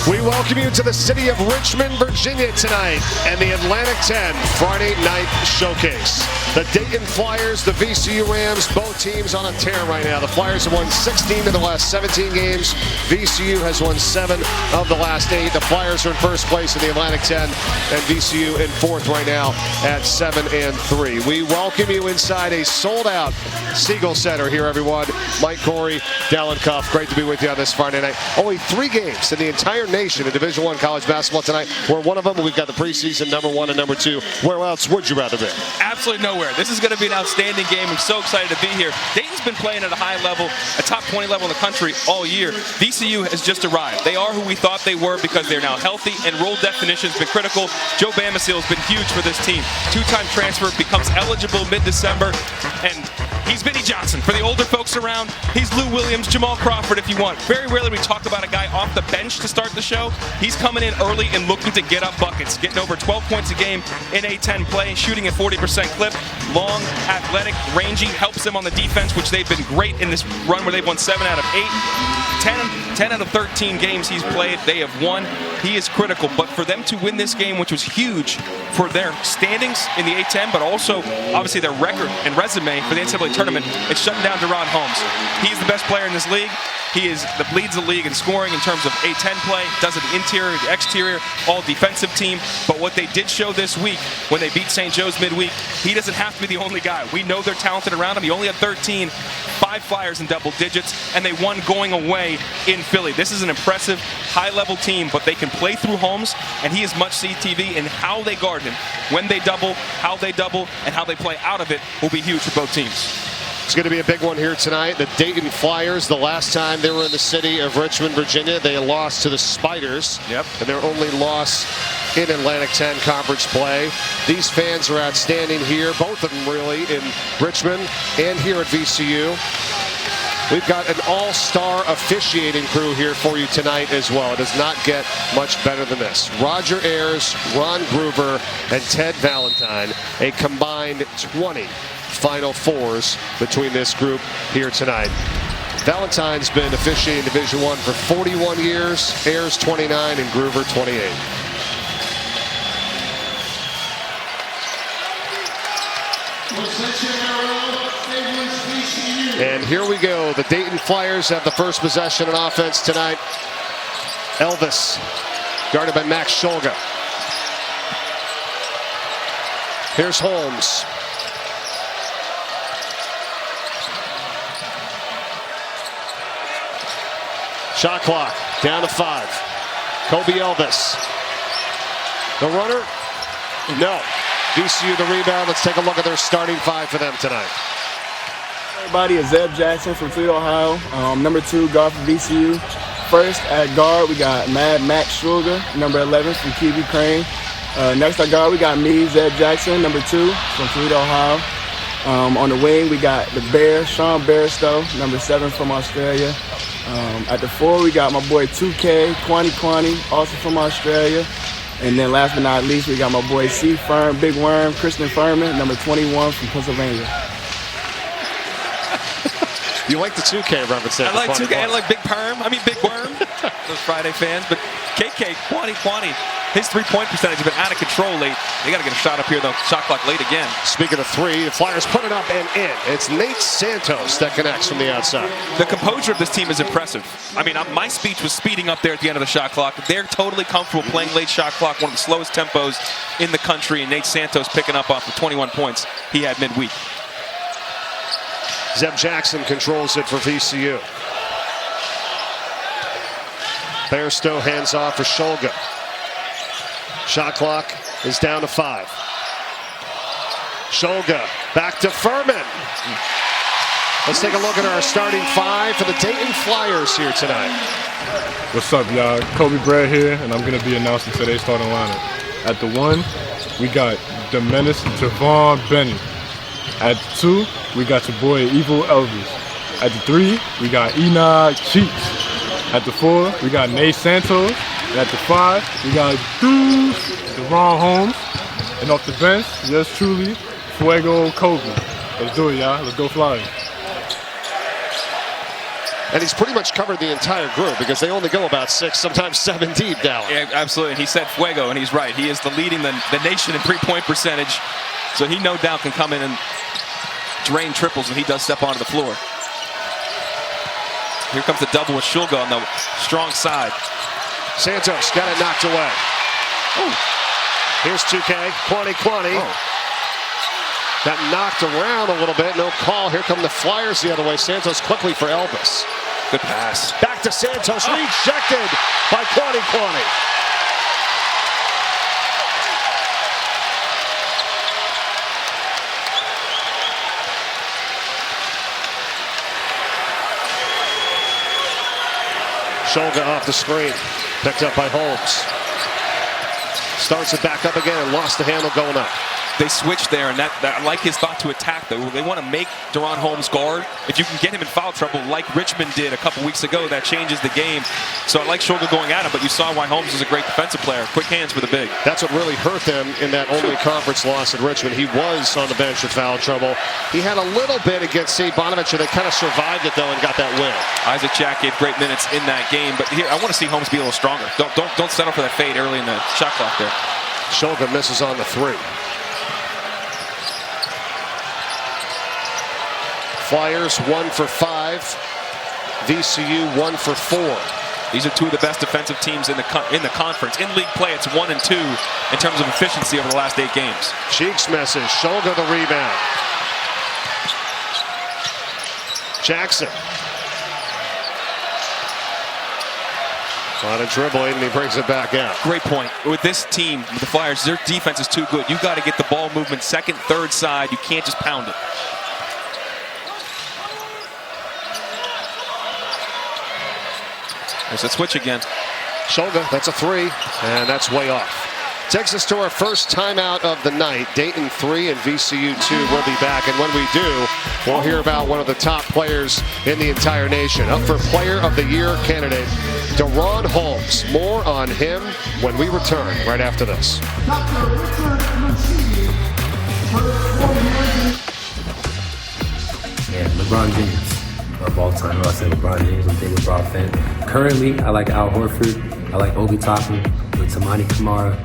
We welcome you to the city of Richmond, Virginia tonight and the Atlantic 10 Friday Night Showcase. The Dayton Flyers, the VCU Rams, both teams on a tear right now. The Flyers have won 16 of the last 17 games. VCU has won 7 of the last 8. The Flyers are in first place in the Atlantic 10 and VCU in fourth right now at 7-3. We welcome you inside a sold-out Siegel Center here, everyone. Mike Corey, Dallin Cuff, great to be with you on this Friday night. Only 3 games in the entire nation in Division I college basketball tonight. We're one of them. We've got the preseason number 1 and number 2. Where else would you rather be? Absolutely nowhere. This is going to be an outstanding game. I'm so excited to be here. Dayton's been playing at a high level, a top 20 level in the country all year. VCU has just arrived. They are who we thought they were because they're now healthy, and role definition has been critical. Joe Bamasil has been huge for this team. 2-time transfer, becomes eligible mid-December, and he's Vinnie Johnson. For the older folks around, he's Lou Williams, Jamal Crawford if you want. Very rarely we talk about a guy off the bench to start the show. He's coming in early and looking to get up buckets, getting over 12 points a game in A10 play, shooting at 40% clip. Long, athletic, rangy, helps them on the defense, which they've been great in this run where they've won 7 out of 8. 10 out of 13 games he's played, they have won. He is critical, but for them to win this game, which was huge for their standings in the A10, but also obviously their record and resume for the NCAA tournament, it's shutting down Deron Holmes. He's the best player in this league. He leads the league in scoring in terms of A10 play, does it the interior, the exterior, all defensive team. But what they did show this week when they beat St. Joe's midweek, he doesn't have to be the only guy. We know they're talented around him. He only had 13, 5 Flyers in double digits, and they won going away in Philly. This is an impressive, high-level team, but they can play through Holmes, and he is much CTV, and how they guard him, when they double, how they double, and how they play out of it will be huge for both teams. It's going to be a big one here tonight. The Dayton Flyers, the last time they were in the city of Richmond, Virginia, they lost to the Spiders. Yep. And their only loss in Atlantic 10 conference play. These fans are outstanding here, both of them really, in Richmond and here at VCU. We've got an all-star officiating crew here for you tonight as well. It does not get much better than this. Roger Ayers, Ron Gruber, and Ted Valentine, a combined 20 Final Fours between this group here tonight. Valentine's been officiating Division I for 41 years, Ayers 29, and Gruber 28. And here we go. The Dayton Flyers have the first possession on offense tonight. Elvis, guarded by Max Shulga. Here's Holmes. Shot clock down to 5. Kobe Elvis. The runner? No. VCU the rebound. Let's take a look at their starting 5 for them tonight. Everybody is Zeb Jackson from Toledo, Ohio. Number 2 guard for VCU. First at guard, we got Max Shulga, number 11 from Kiwi Crane. Next at guard, we got me, Zeb Jackson, number 2 from Toledo, Ohio. On the wing, we got the Bear, Sean Barstow, number 7 from Australia. At the 4, we got my boy 2K, Kwani, also from Australia. And then last but not least, we got my boy C Firm, Big Worm, Christian Furman, number 21 from Pennsylvania. You like the 2K reference there? I like 2K. I like Big Perm. I mean Big Worm. Those Friday fans. But KK, Kwani, his three-point percentage has been out of control late. They got to get a shot up here, though. Shot clock late again. Speaking of 3, the Flyers put it up and in. It's Nate Santos that connects from the outside. The composure of this team is impressive. I mean, my speech was speeding up there at the end of the shot clock. They're totally comfortable playing late shot clock, one of the slowest tempos in the country, and Nate Santos picking up off the 21 points he had midweek. Zeb Jackson controls it for VCU. Bairstow hands off for Shulga. Shot clock is down to 5. Shulga back to Furman. Let's take a look at our starting 5 for the Dayton Flyers here tonight. What's up, y'all? Kobe Brad here, and I'm going to be announcing today's starting lineup. At the 1, we got the menace Javon Benny. At the 2, we got your boy Evil Elvis. At the 3, we got Enoch Cheeks. At the 4, we got Nate Santos. And at the 5, we got Deron Holmes. And off the bench, yours truly, Fuego Kobe. Let's do it, y'all. Let's go Flyers. And he's pretty much covered the entire group because they only go about 6, sometimes 7 deep down. Yeah, absolutely. And he said fuego, and he's right. He is leading the nation in three-point percentage. So he no doubt can come in and drain triples when he does step onto the floor. Here comes the double with Shulga on the strong side. Santos got it knocked away. Ooh. Here's 2K, Kwani. Oh. Got knocked around a little bit, no call. Here come the Flyers the other way. Santos quickly for Elvis. Good pass. Back to Santos, rejected by Kwani. Shulga off the screen, picked up by Holmes. Starts it back up again and lost the handle going up. They switched there, and I like his thought to attack, though. They want to make Deron Holmes guard. If you can get him in foul trouble like Richmond did a couple weeks ago, that changes the game. So I like Shulga going at him, but you saw why Holmes is a great defensive player. Quick hands for the big. That's what really hurt them in that only conference loss at Richmond. He was on the bench with foul trouble. He had a little bit against St. Bonaventure. They kind of survived it, though, and got that win. Isaac Jack gave great minutes in that game, but here I want to see Holmes be a little stronger. Don't settle for that fade early in the shot clock there. Shulga misses on the 3. Flyers 1 for 5. VCU 1 for 4. These are two of the best defensive teams in the conference. In league play, it's 1 and 2 in terms of efficiency over the last 8 games. Cheeks misses. Shulga the rebound. Jackson. A lot of dribbling, and he brings it back out. Great point. With this team, with the Flyers, their defense is too good. You've got to get the ball movement second, third side. You can't just pound it. There's a switch again. Shulga, that's a 3, and that's way off. Takes us to our first timeout of the night. Dayton 3 and VCU 2 will be back, and when we do, we'll hear about one of the top players in the entire nation. Up for Player of the Year candidate, Deron Holmes. More on him when we return right after this. Yeah, LeBron James. Of all time, I said LeBron James. I'm a big LeBron fan. Currently, I like Al Horford. I like Obi Toppin with Tamani Kamara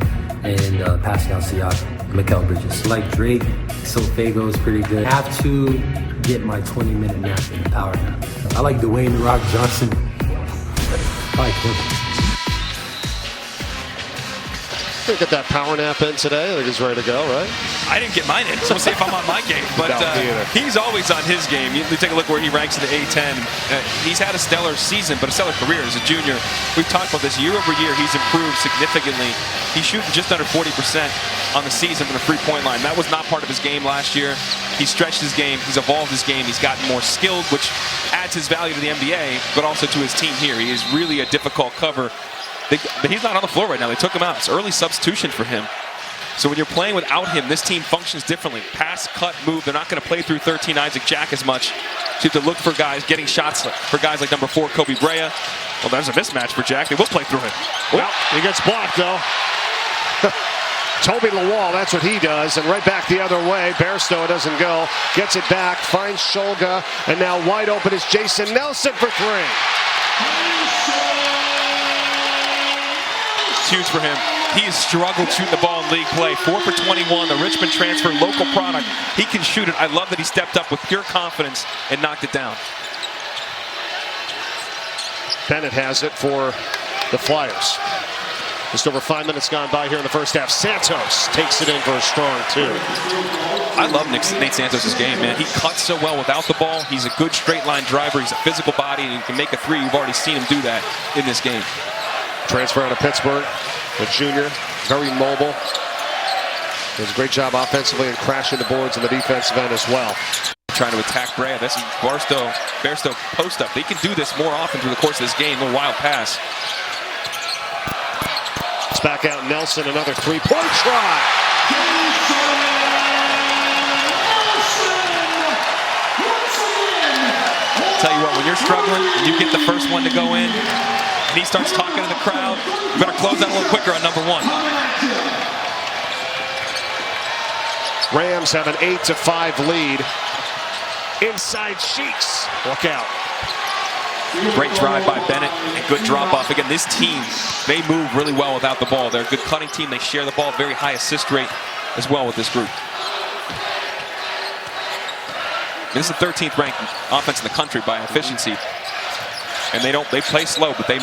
and Pascal Siakam, Mikal Bridges. I like Drake. Sophego is pretty good. I have to get my 20-minute nap in the power nap. I like Dwayne "The Rock" Johnson. I like him. Get that power nap in today. I think he's ready to go, right? I didn't get mine in, so we'll see if I'm on my game. But he's always on his game. You take a look where he ranks in the A10. He's had a stellar season, but a stellar career as a junior. We've talked about this year over year. He's improved significantly. He's shooting just under 40% on the season from the three-point line. That was not part of his game last year. He's stretched his game. He's evolved his game. He's gotten more skilled, which adds his value to the NBA, but also to his team here. He is really a difficult cover. But he's not on the floor right now. They took him out. It's early substitution for him. So when you're playing without him, this team functions differently. Pass, cut, move. They're not going to play through 13 Isaac Jack as much. So you have to look for guys getting shots for guys like number 4, Kobe Brea. Well, there's a mismatch for Jack. They will play through him. Well, he gets blocked, though. Toby Lawal, that's what he does. And right back the other way. Bairstow doesn't go. Gets it back. Finds Shulga. And now wide open is Jason Nelson for 3. Huge for him. He has struggled shooting the ball in league play. 4 for 21, the Richmond transfer, local product. He can shoot it. I love that he stepped up with pure confidence and knocked it down. Bennett has it for the Flyers. Just over 5 minutes gone by here in the first half. Santos takes it in for a strong 2. I love Nate Santos' game, man. He cuts so well without the ball. He's a good straight line driver. He's a physical body, and he can make a 3. You've already seen him do that in this game. Transfer out of Pittsburgh, the junior, very mobile. Does a great job offensively and crashing the boards in the defensive end as well. Trying to attack Brea. This is Bairstow post up. They can do this more often through the course of this game. A little wild pass. It's back out Nelson, another 3-point try. Tell you what, when you're struggling, you get the first one to go in. And he starts talking to the crowd. You better close out a little quicker on number 1. Rams have an 8-5 lead. Inside Cheeks. Look out. Great drive by Bennett and good drop off. Again, this team, they move really well without the ball. They're a good cutting team. They share the ball, very high assist rate as well with this group. This is the 13th ranked offense in the country by efficiency. And they play slow, but they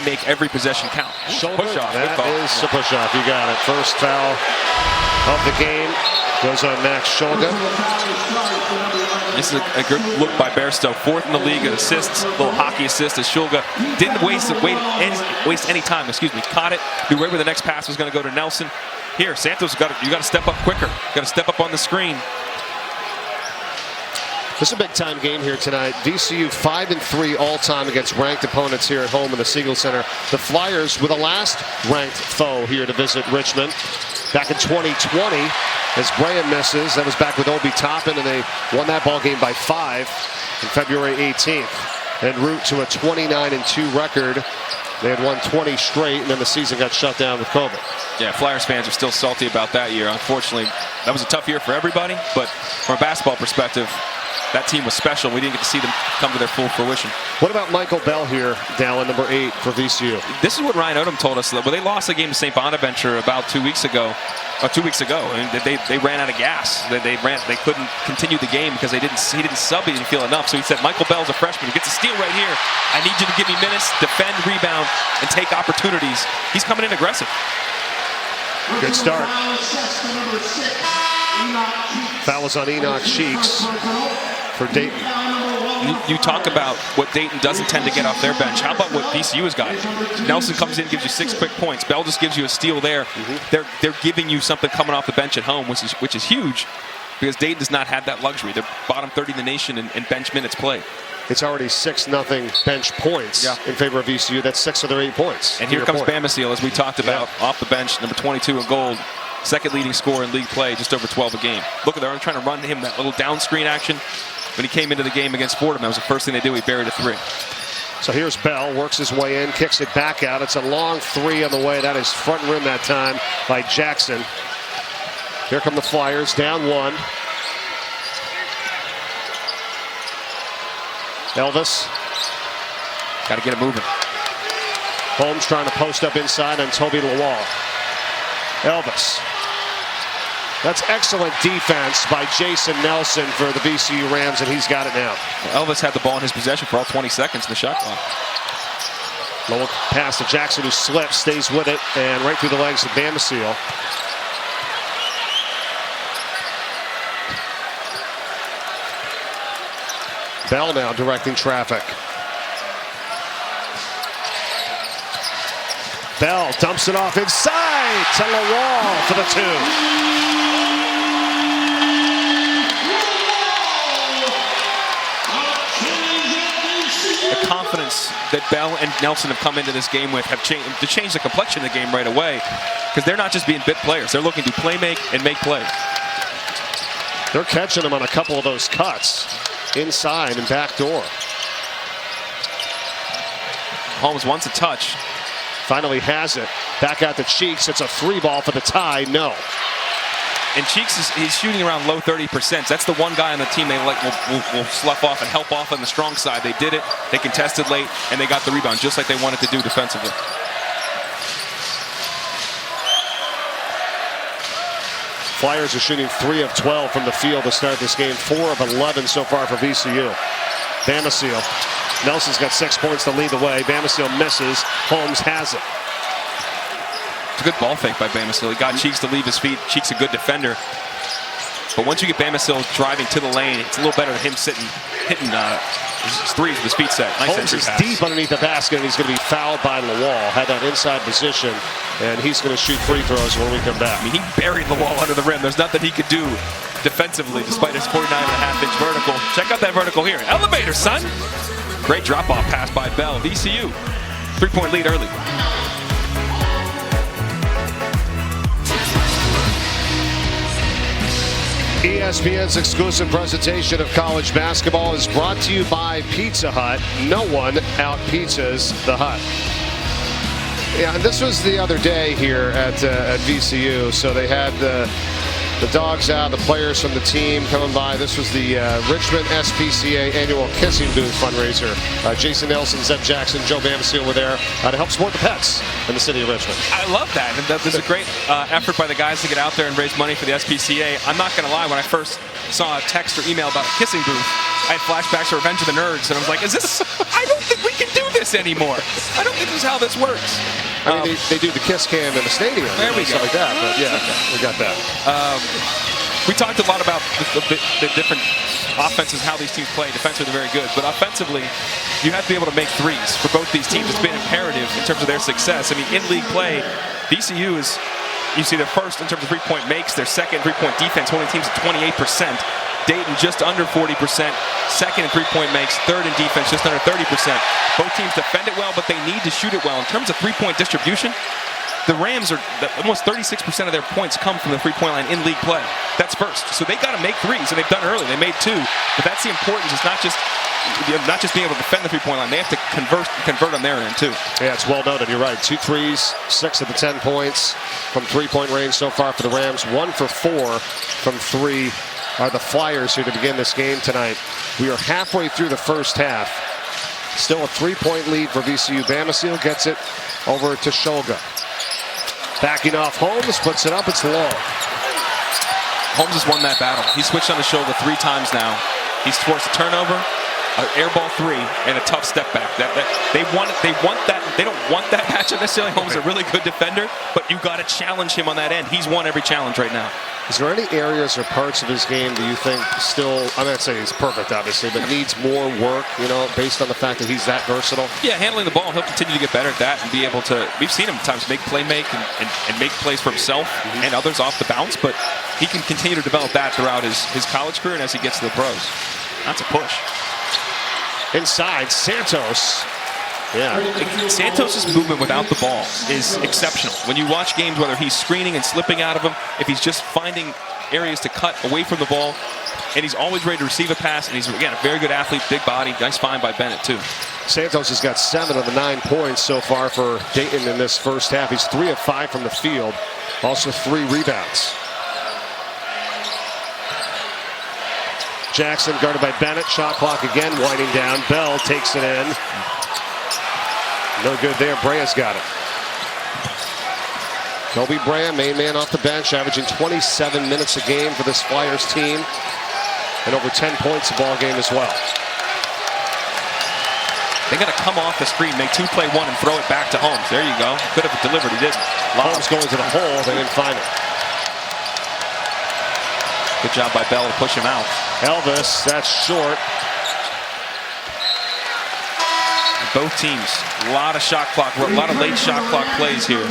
make every possession count. Shoulder, push off. that is a push off. You got it. First foul of the game goes on Max Shulga. This is a good look by Bairstow. 4th in the league in assists, little hockey assist as Shulga didn't waste any time. Caught it. Knew right where the next pass was going to go to Nelson. Here, Santos, you got to step up quicker. Got to step up on the screen. This is a big-time game here tonight. VCU 5-3 all-time against ranked opponents here at home in the Siegel Center. The Flyers were the last ranked foe here to visit Richmond back in 2020 as Brea misses. That was back with Obi Toppin, and they won that ball game by 5 on February 18th. En route to a 29-2 record. They had won 20 straight, and then the season got shut down with COVID. Yeah, Flyers fans are still salty about that year. Unfortunately, that was a tough year for everybody, but from a basketball perspective, that team was special. We didn't get to see them come to their full fruition. What about Michael Bell here, Dallin, number 8 for VCU? This is what Ryan Odom told us. Well, they lost the game to St. Bonaventure about 2 weeks ago. And they ran out of gas. They couldn't continue the game because he didn't sub. He didn't feel enough. So he said, Michael Bell's a freshman. He gets a steal right here. I need you to give me minutes, defend, rebound, and take opportunities. He's coming in aggressive. Good start. Foul was on Enoch Cheeks for Dayton. You talk about what Dayton doesn't tend to get off their bench. How about what VCU has got? Nelson comes in, gives you 6 quick points. Bell just gives you a steal there. They're giving you something coming off the bench at home, which is huge, because Dayton does not have that luxury. They're bottom 30 in the nation in bench minutes played. It's already 6-0 bench points in favor of VCU. That's 6 of their 8 points. And here comes Bamasil, as we talked about, off the bench, number 22 in gold. Second leading scorer in league play, just over 12 a game. Look at, they're trying to run him that little down screen action. When he came into the game against Fordham, that was the first thing they did. He buried a 3. So here's Bell, works his way in, kicks it back out. It's a long 3 on the way. That is front rim that time by Jackson. Here come the Flyers, down 1. Elvis. Got to get it moving. Holmes trying to post up inside on Toby Lawal. Elvis. That's excellent defense by Jason Nelson for the VCU Rams, and he's got it now. Well, Elvis had the ball in his possession for all 20 seconds in the shot clock. Low pass to Jackson, who slips, stays with it, and right through the legs of Bamasil. Bell now directing traffic. Bell dumps it off inside to Lawal for the 2. The confidence that Bell and Nelson have come into this game with have changed the complexion of the game right away, because they're not just being bit players. They're looking to play make and make plays. They're catching them on a couple of those cuts inside and back door. Holmes wants a touch. Finally has it. Back out to Cheeks. It's a 3 ball for the tie. No. And Cheeks he's shooting around low 30%. That's the one guy on the team they will slough off and help off on the strong side. They did it. They contested late, and they got the rebound just like they wanted to do defensively. Flyers are shooting 3 of 12 from the field to start this game. 4 of 11 so far for VCU. Bamasil. Nelson's got 6 points to lead the way. Bamasil misses. Holmes has it. It's a good ball fake by Bamasil. He got Cheeks to leave his feet. Cheeks a good defender. But once you get Bamasil driving to the lane, it's a little better than him hitting his threes with his feet set. Nice Holmes is deep underneath the basket, and he's going to be fouled by Lawal. Had that inside position, and he's going to shoot free throws when we come back. I mean, he buried Lawal under the rim. There's nothing he could do defensively, despite his 49.5-inch vertical. Check out that vertical here. Elevator, son. Great drop-off pass by Bell. VCU, 3-point lead early. ESPN's exclusive presentation of college basketball is brought to you by Pizza Hut. No one out-pizzas the Hut. Yeah, and this was the other day here at VCU, so they had the The dogs out, the players from the team coming by. This was the Richmond SPCA annual Kissing Booth fundraiser. Jason Nelson, Zeb Jackson, Joe Bamsil were there to help support the pets in the city of Richmond. I love that. And this is a great effort by the guys to get out there and raise money for the SPCA. I'm not going to lie, when I first saw a text or email about a kissing booth, I had flashbacks to Revenge of the Nerds, and I was like, is this, I don't think we can do this anymore. I don't think this is how this works. I mean, they do the kiss cam in the stadium. There we go. Stuff like that, but yeah, we got that. We talked a lot about the different offenses, how these teams play. Defensively, they're very good, but offensively, you have to be able to make threes for both these teams. It's been imperative in terms of their success. I mean, in league play, VCU is, you see, they're first in terms of three-point makes. Their second three-point defense, holding teams at 28%. Dayton just under 40%, second in three-point makes, third in defense, just under 30%. Both teams defend it well, but they need to shoot it well. In terms of three-point distribution, the Rams are almost 36% of their points come from the three-point line in league play. That's first. So they got to make threes, and they've done it early. They made 2, but that's the importance. It's not just being able to defend the three-point line. They have to convert on their end too. Yeah, it's well noted. You're right. 2 threes, 6 of the 10 points from three-point range so far for the Rams. 1 for 4 from 3. Are the Flyers here to begin this game tonight. We are halfway through the first half. Still a 3-point lead for VCU. Bamsil gets it over to Shulga. Backing off Holmes, puts it up, it's low. Holmes has won that battle. He's switched on the shoulder 3 times now. He's forced a turnover, an air ball 3, and a tough step back. They want that. They don't want that matchup necessarily. Holmes is a really good defender, but you got to challenge him on that end. He's won every challenge right now. Is there any areas or parts of his game that you think still, I'm not saying he's perfect, obviously, but needs more work, based on the fact that he's that versatile? Yeah, handling the ball, he'll continue to get better at that and be able to, we've seen him at times make and make plays for himself and others off the bounce, but he can continue to develop that throughout his college career and as he gets to the pros. That's a push. Inside, Santos. Yeah. Santos' movement without the ball is exceptional. When you watch games, whether he's screening and slipping out of them, if he's just finding areas to cut away from the ball, and he's always ready to receive a pass, and he's, again, a very good athlete, big body, nice find by Bennett, too. Santos has got 7 of the 9 points so far for Dayton in this first half. He's 3 of 5 from the field, also 3 rebounds. Jackson guarded by Bennett, shot clock again, winding down. Bell takes it in. No good there. Brea's got it. Kobe Brea, main man off the bench, averaging 27 minutes a game for this Flyers team, and over 10 points a ball game as well. They got to come off the screen, make 2 play 1, and throw it back to Holmes. There you go. Could have delivered. He didn't. Holmes going to the hole. They didn't find it. Good job by Bell to push him out. Elvis, that's short. Both teams, a lot of shot clock, a lot of late shot clock plays here.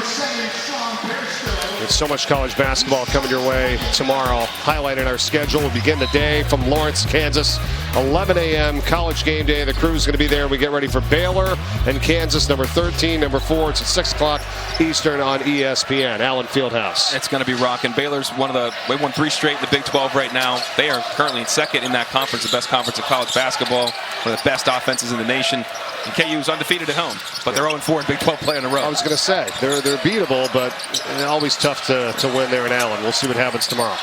There's so much college basketball coming your way tomorrow. Highlighting our schedule, we'll begin the day from Lawrence, Kansas. 11 a.m. college game day. The crew's going to be there. We get ready for Baylor and Kansas, number 13, number 4. It's at 6 o'clock Eastern on ESPN. Allen Fieldhouse. It's going to be rocking. Baylor's they won 3 straight in the Big 12 right now. They are currently in second in that conference, the best conference in college basketball, one of the best offenses in the nation. And KU is undefeated at home, but they're 0-4 in Big 12 play in a row. I was going to say, they're beatable, but always tough to win there in Allen. We'll see what happens tomorrow.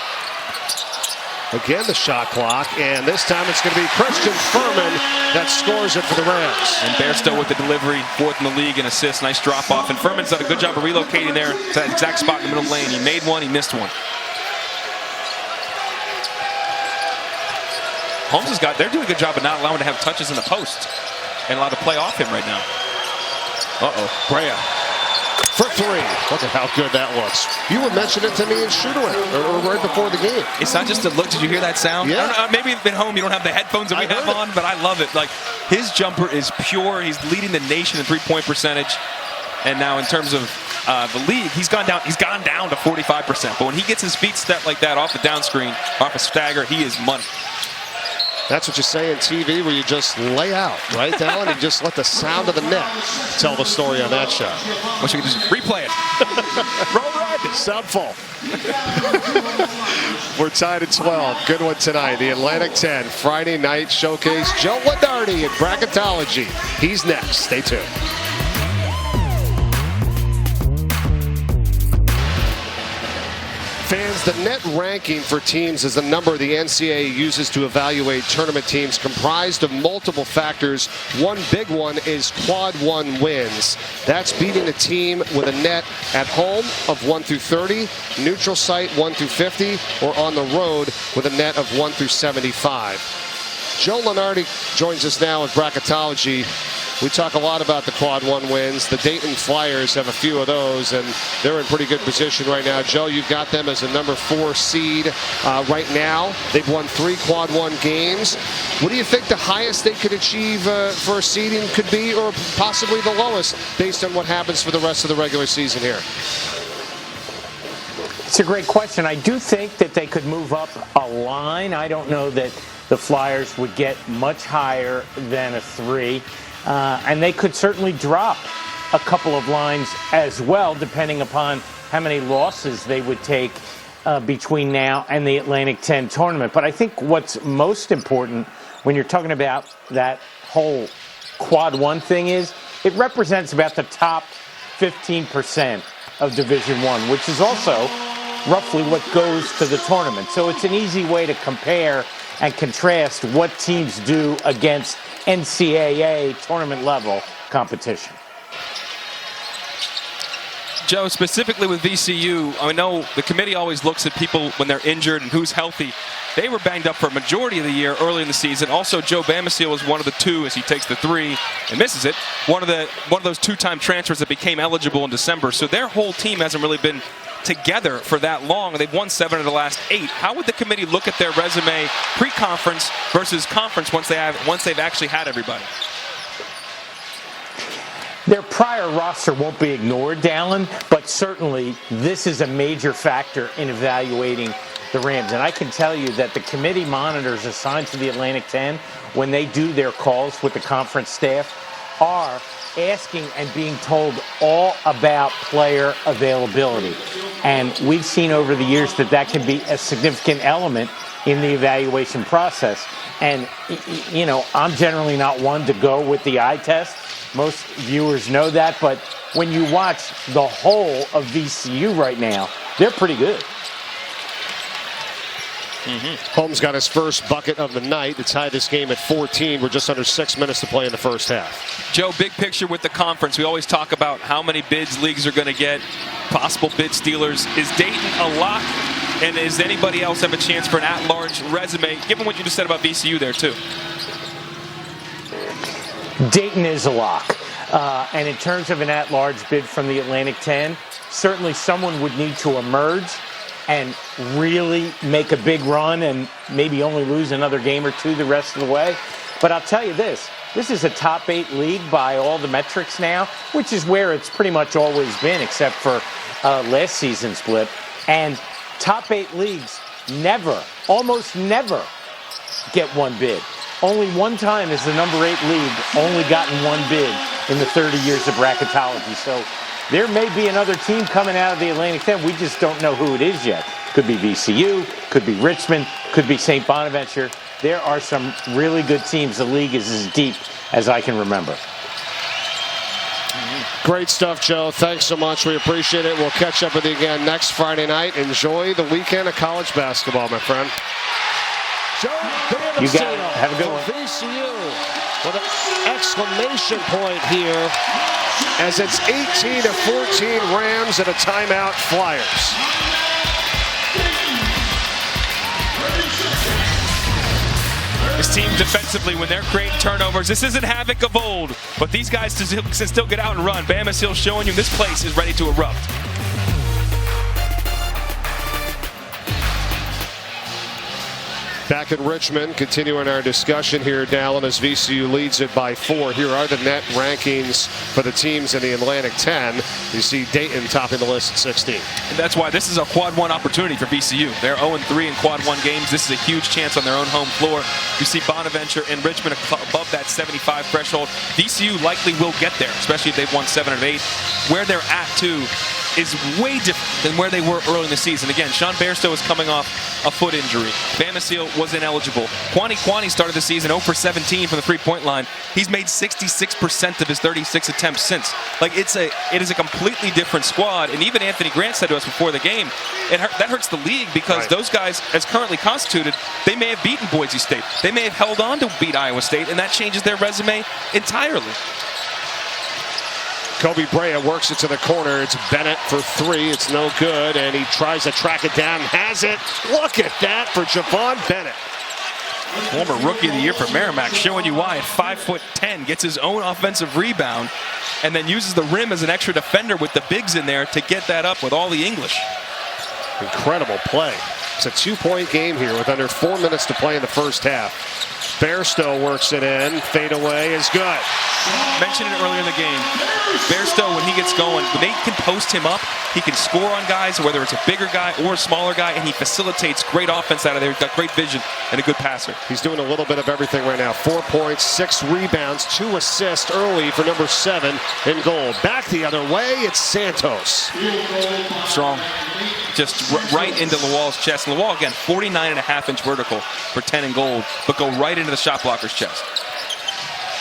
Again, the shot clock, and this time it's going to be Christian Furman that scores it for the Rams. And Bairstow with the delivery, 4th in the league in assists. Nice drop off, and Furman's done a good job of relocating there to that exact spot in the middle lane. He made one, he missed one. Holmes they're doing a good job of not allowing to have touches in the post and allowed to play off him right now. Brea for 3. Look at how good that looks. You were mentioning it to me in shooting or right before the game. It's not just a look. Did you hear that sound? Yeah. I don't know, maybe at home you don't have the headphones that we have on, but I love it. Like, his jumper is pure. He's leading the nation in three-point percentage. And now in terms of the league, he's gone down to 45%. But when he gets his feet stepped like that off the down screen, off a stagger, he is money. That's what you say in TV, where you just lay out, right, Alan? And just let the sound of the net tell the story on that shot. Wish we could just replay it. Roll Red. Sound full. We're tied at 12. Good one tonight. The Atlantic 10 Friday night showcase. Joe Ladarty in bracketology. He's next. Stay tuned. Fans the net ranking for teams is the number the NCAA uses to evaluate tournament teams, comprised of multiple factors. One big one is quad 1 wins. That's beating a team with a net at home of 1 through 30, neutral site 1 through 50, or on the road with a net of 1 through 75. Joe Lenardi joins us now with bracketology. We talk a lot about the quad 1 wins. The Dayton Flyers have a few of those, and they're in pretty good position right now. Joe, you've got them as a number 4 seed right now. They've won 3 quad 1 games. What do you think the highest they could achieve for a seeding could be, or possibly the lowest, based on what happens for the rest of the regular season here? It's a great question. I do think that they could move up a line. I don't know that the Flyers would get much higher than a 3. And they could certainly drop a couple of lines as well, depending upon how many losses they would take between now and the Atlantic 10 tournament. But I think what's most important when you're talking about that whole quad 1 thing is it represents about the top 15% of Division I, which is also roughly what goes to the tournament. So it's an easy way to compare and contrast what teams do against NCAA tournament level competition. Joe, specifically with VCU, I know the committee always looks at people when they're injured and who's healthy. They were banged up for a majority of the year early in the season. Also, Joe Bamasil was one of the 2 as he takes the 3 and misses it. One of those 2-time transfers that became eligible in December. So their whole team hasn't really been together for that long. They've won 7 of the last 8. How would the committee look at their resume pre-conference versus conference once they've actually had everybody? Their prior roster won't be ignored, Dallin, but certainly this is a major factor in evaluating the Rams. And I can tell you that the committee monitors assigned to the Atlantic 10, when they do their calls with the conference staff, are asking and being told all about player availability. And we've seen over the years that that can be a significant element in the evaluation process. And, you know, I'm generally not one to go with the eye test. Most viewers know that. But when you watch the whole of VCU right now, they're pretty good. Holmes got his first bucket of the night to tie this game at 14. We're just under 6 minutes to play in the first half. Joe, big picture with the conference. We always talk about how many bids leagues are going to get, possible bid stealers. Is Dayton a lock? And does anybody else have a chance for an at-large resume, given what you just said about VCU there, too? Dayton is a lock. And in terms of an at-large bid from the Atlantic 10, certainly someone would need to emerge and really make a big run and maybe only lose another game or 2 the rest of the way. But I'll tell you this is a top 8 league by all the metrics now, which is where it's pretty much always been, except for last season's blip. And top 8 leagues almost never get one bid. Only one time has the number 8 league only gotten one bid in the 30 years of bracketology. So there may be another team coming out of the Atlantic 10. We just don't know who it is yet. Could be VCU, could be Richmond, could be St. Bonaventure. There are some really good teams. The league is as deep as I can remember. Great stuff, Joe. Thanks so much. We appreciate it. We'll catch up with you again next Friday night. Enjoy the weekend of college basketball, my friend. Joe Bamasil, you got it. Have a good one. VCU with an exclamation point here as it's 18-14 Rams at a timeout Flyers. This team defensively, when they're creating turnovers, this isn't Havoc of old, but these guys can still get out and run. Bamasil showing you this place is ready to erupt. Back in Richmond, continuing our discussion here, Dallin, as VCU leads it by 4. Here are the net rankings for the teams in the Atlantic 10. You see Dayton topping the list at 16. And that's why this is a quad 1 opportunity for VCU. They're 0-3 in quad 1 games. This is a huge chance on their own home floor. You see Bonaventure and Richmond above that 75 threshold. VCU likely will get there, especially if they've won 7 of 8. Where they're at, too, is way different than where they were early in the season. Again, Sean Bairstow is coming off a foot injury. Bamasil was ineligible. Kwani started the season 0 for 17 from the three-point line. He's made 66% of his 36 attempts since. Like, it is a completely different squad. And even Anthony Grant said to us before the game, that hurts the league because those guys, as currently constituted, they may have beaten Boise State. They may have held on to beat Iowa State, and that changes their resume entirely. Kobe Brea works it to the corner. It's Bennett for three. It's no good, and he tries to track it down. Has it. Look at that for Javon Bennett. Former Rookie of the Year for Merrimack, showing you why at 5'10", gets his own offensive rebound, and then uses the rim as an extra defender with the bigs in there to get that up with all the English. Incredible play. It's a two-point game here with under 4 minutes to play in the first half. Bairstow works it in. Fade away is good. Mentioned it earlier in the game. Bairstow, when he gets going, when they can post him up, he can score on guys, whether it's a bigger guy or a smaller guy, and he facilitates great offense out of there. He's got great vision and a good passer. He's doing a little bit of everything right now. 4 points, 6 rebounds, 2 assists early for number 7 in gold. Back the other way, it's Santos. Strong. Just right into Lawal's chest. Lawal, again, 49.5-inch vertical for 10 in gold, but go right into the shot blocker's chest.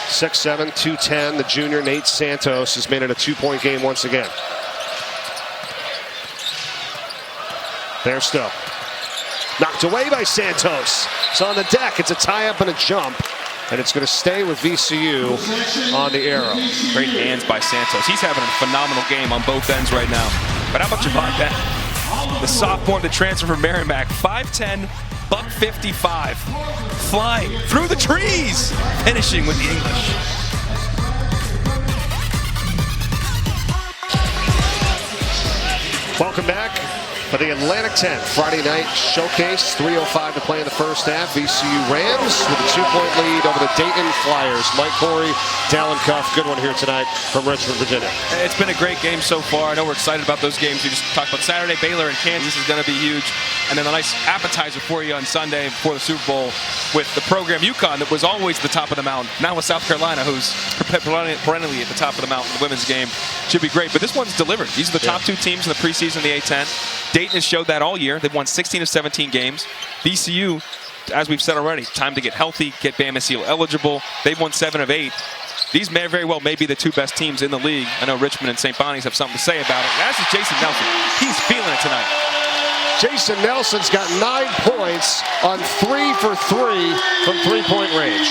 6'7", 210. The junior Nate Santos has made it a 2-point game once again. Bairstow. Knocked away by Santos. It's on the deck. It's a tie-up and a jump. And it's going to stay with VCU on the arrow. Great hands by Santos. He's having a phenomenal game on both ends right now. But how about Javon Bennett? The sophomore to transfer from Merrimack. 5'10", $155. Flying through the trees. Finishing with the English. Welcome back for the Atlantic 10 Friday night showcase. 3:05 to play in the first half. VCU Rams with a 2-point lead over the Dayton Flyers. Mike Corey, Dallin Cuff, good one here tonight from Richmond, Virginia. It's been a great game so far. I know we're excited about those games. We just talked about Saturday. Baylor and Kansas is going to be huge. And then a nice appetizer for you on Sunday before the Super Bowl with the program UConn that was always the top of the mountain. Now with South Carolina, who's perennially at the top of the mountain. The women's game should be great. But this one's delivered. These are the top 2 teams in the preseason, the A-10. Dayton has showed that all year. They've won 16 of 17 games. VCU, as we've said already, time to get healthy, get Bamasil eligible. They've won 7 of 8. These may very well be the 2 best teams in the league. I know Richmond and St. Bonnie's have something to say about it. As is Jason Nelson. He's feeling it tonight. Jason Nelson's got 9 points on 3 for 3 from three-point range.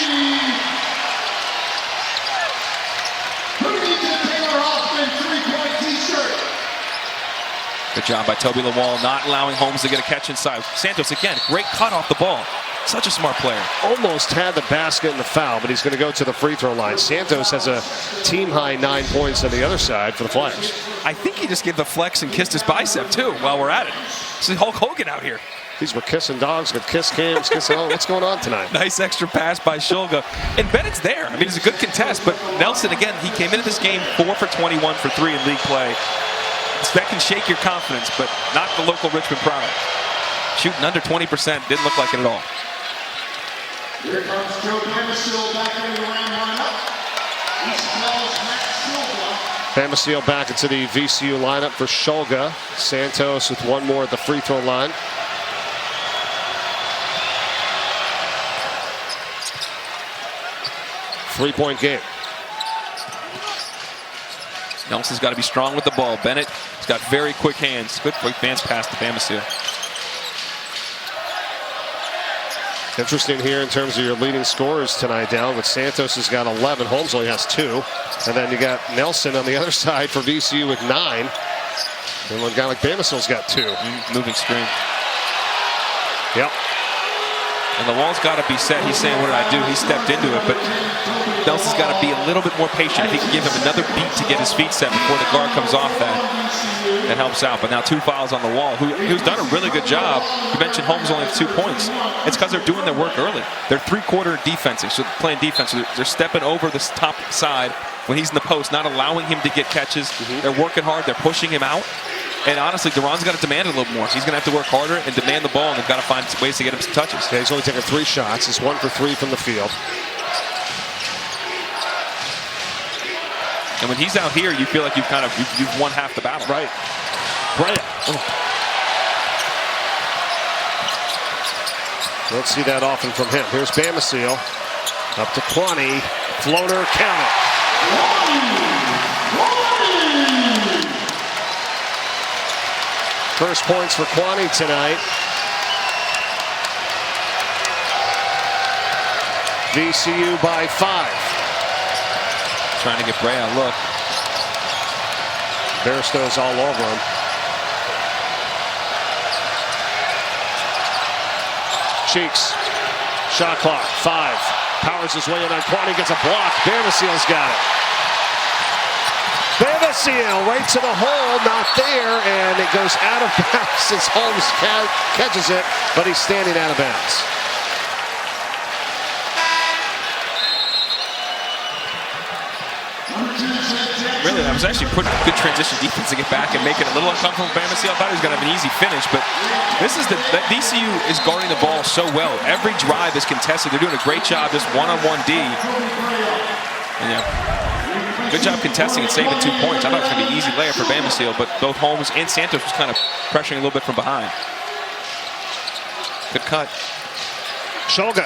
Good job by Toby Lawal, not allowing Holmes to get a catch inside. Santos, again, great cut off the ball. Such a smart player. Almost had the basket and the foul, but he's going to go to the free throw line. Santos has a team-high 9 points on the other side for the Flyers. I think he just gave the flex and kissed his bicep, too, while we're at it. This is Hulk Hogan out here. These were kissing dogs with kiss cams, kissing. Oh, what's going on tonight? Nice extra pass by Shulga. And Bennett's there. I mean, it's a good contest, but Nelson, again, he came into this game 4 for 21 for 3 in league play. That can shake your confidence, but not the local Richmond product. Shooting under 20%, didn't look like it at all. Here comes Joe Bamasil back into the round lineup. Bamasil back into the VCU lineup for Shulga. Santos with 1 more at the free throw line. Three-point game. Nelson's got to be strong with the ball. Bennett has got very quick hands. Good advance pass to Bamasil. Interesting here in terms of your leading scorers tonight, Dal, with Santos has got 11. Holmes only has 2. And then you got Nelson on the other side for VCU with 9. And one guy like Bamasil's got 2. Moving screen. Yep. And the wall's got to be set. He's saying, what did I do? He stepped into it, but Nelson's got to be a little bit more patient. If he can give him another beat to get his feet set before the guard comes off that helps out. But now 2 fouls on the wall, who's done a really good job. You mentioned Holmes only has 2 points. It's because they're doing their work early. They're 3-quarter defensive, so they're playing defense. So they're stepping over the top side when he's in the post, not allowing him to get catches. They're working hard. They're pushing him out. And honestly, Duran's got to demand it a little more. He's going to have to work harder and demand the ball, and they've got to find ways to get him some touches. Yeah, he's only taken 3 shots. He's 1 for 3 from the field. And when he's out here, you feel like you've won half the battle. Right. Brea. Don't see that often from him. Here's Bamasil. Up to Kwani. Floater, count it. First points for Kwani tonight. VCU by 5. Trying to get Brea a look. Bairstow's all over him. Cheeks. Shot clock. 5. Powers his way in on Kwani. Gets a block. Bamasil's got it. Bamasil right to the hole. Not there. And it goes out of bounds since Holmes catches it. But he's standing out of bounds. Really, that was actually pretty good transition defense to get back and make it a little uncomfortable for Bamasil. I thought he was going to have an easy finish, but this is that VCU is guarding the ball so well. Every drive is contested. They're doing a great job just one-on-one D. And yeah, good job contesting and saving 2 points. I thought it was going to be an easy layup for Bamasil, but both Holmes and Santos was kind of pressuring a little bit from behind. Good cut. Shoga.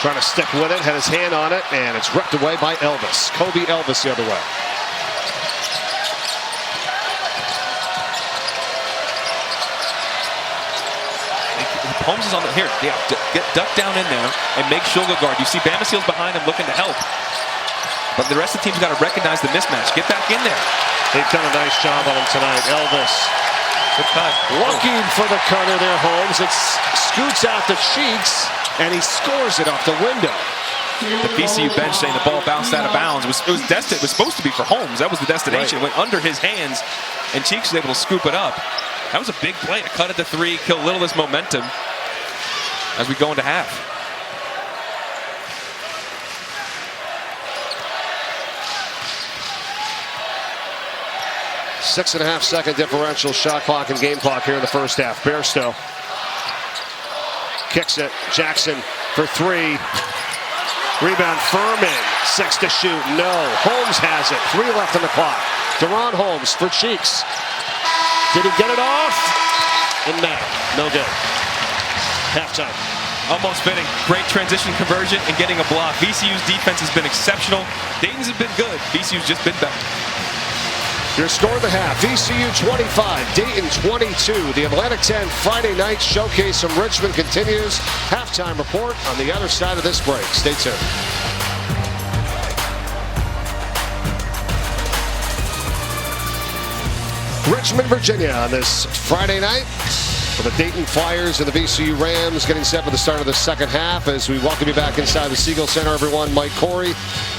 Trying to stick with it, had his hand on it, and it's ripped away by Elvis. Kobe Elvis the other way. Holmes is on the here. Yeah, get duck down in there and make Shoga guard. You see Bamasil's behind him looking to help. But the rest of the team's got to recognize the mismatch. Get back in there. They've done a nice job on him tonight. Elvis. Good cut. Looking for the cutter there, Holmes. It scoots out to Cheeks. And he scores it off the window. The VCU bench saying the ball bounced out of bounds. It was destined. It was supposed to be for Holmes. That was the destination. Right. It went under his hands, and Cheeks was able to scoop it up. That was a big play. A cut at the 3, kill a little of this momentum as we go into half. Six-and-a-half-second differential shot clock and game clock here in the first half. Bairstow. Kicks it. Jackson for 3. Rebound. Furman. 6 to shoot. No. Holmes has it. 3 left on the clock. Deron Holmes for Cheeks. Did he get it off? And no good. Halftime. Almost fitting. Great transition conversion and getting a block. VCU's defense has been exceptional. Dayton's have been good. VCU's just been better. Your score of the half, VCU 25, Dayton 22. The Atlantic 10 Friday night showcase from Richmond continues. Halftime report on the other side of this break. Stay tuned. Richmond, Virginia on this Friday night. For the Dayton Flyers and the VCU Rams getting set for the start of the second half as we welcome you back inside the Siegel Center, everyone. Mike Corey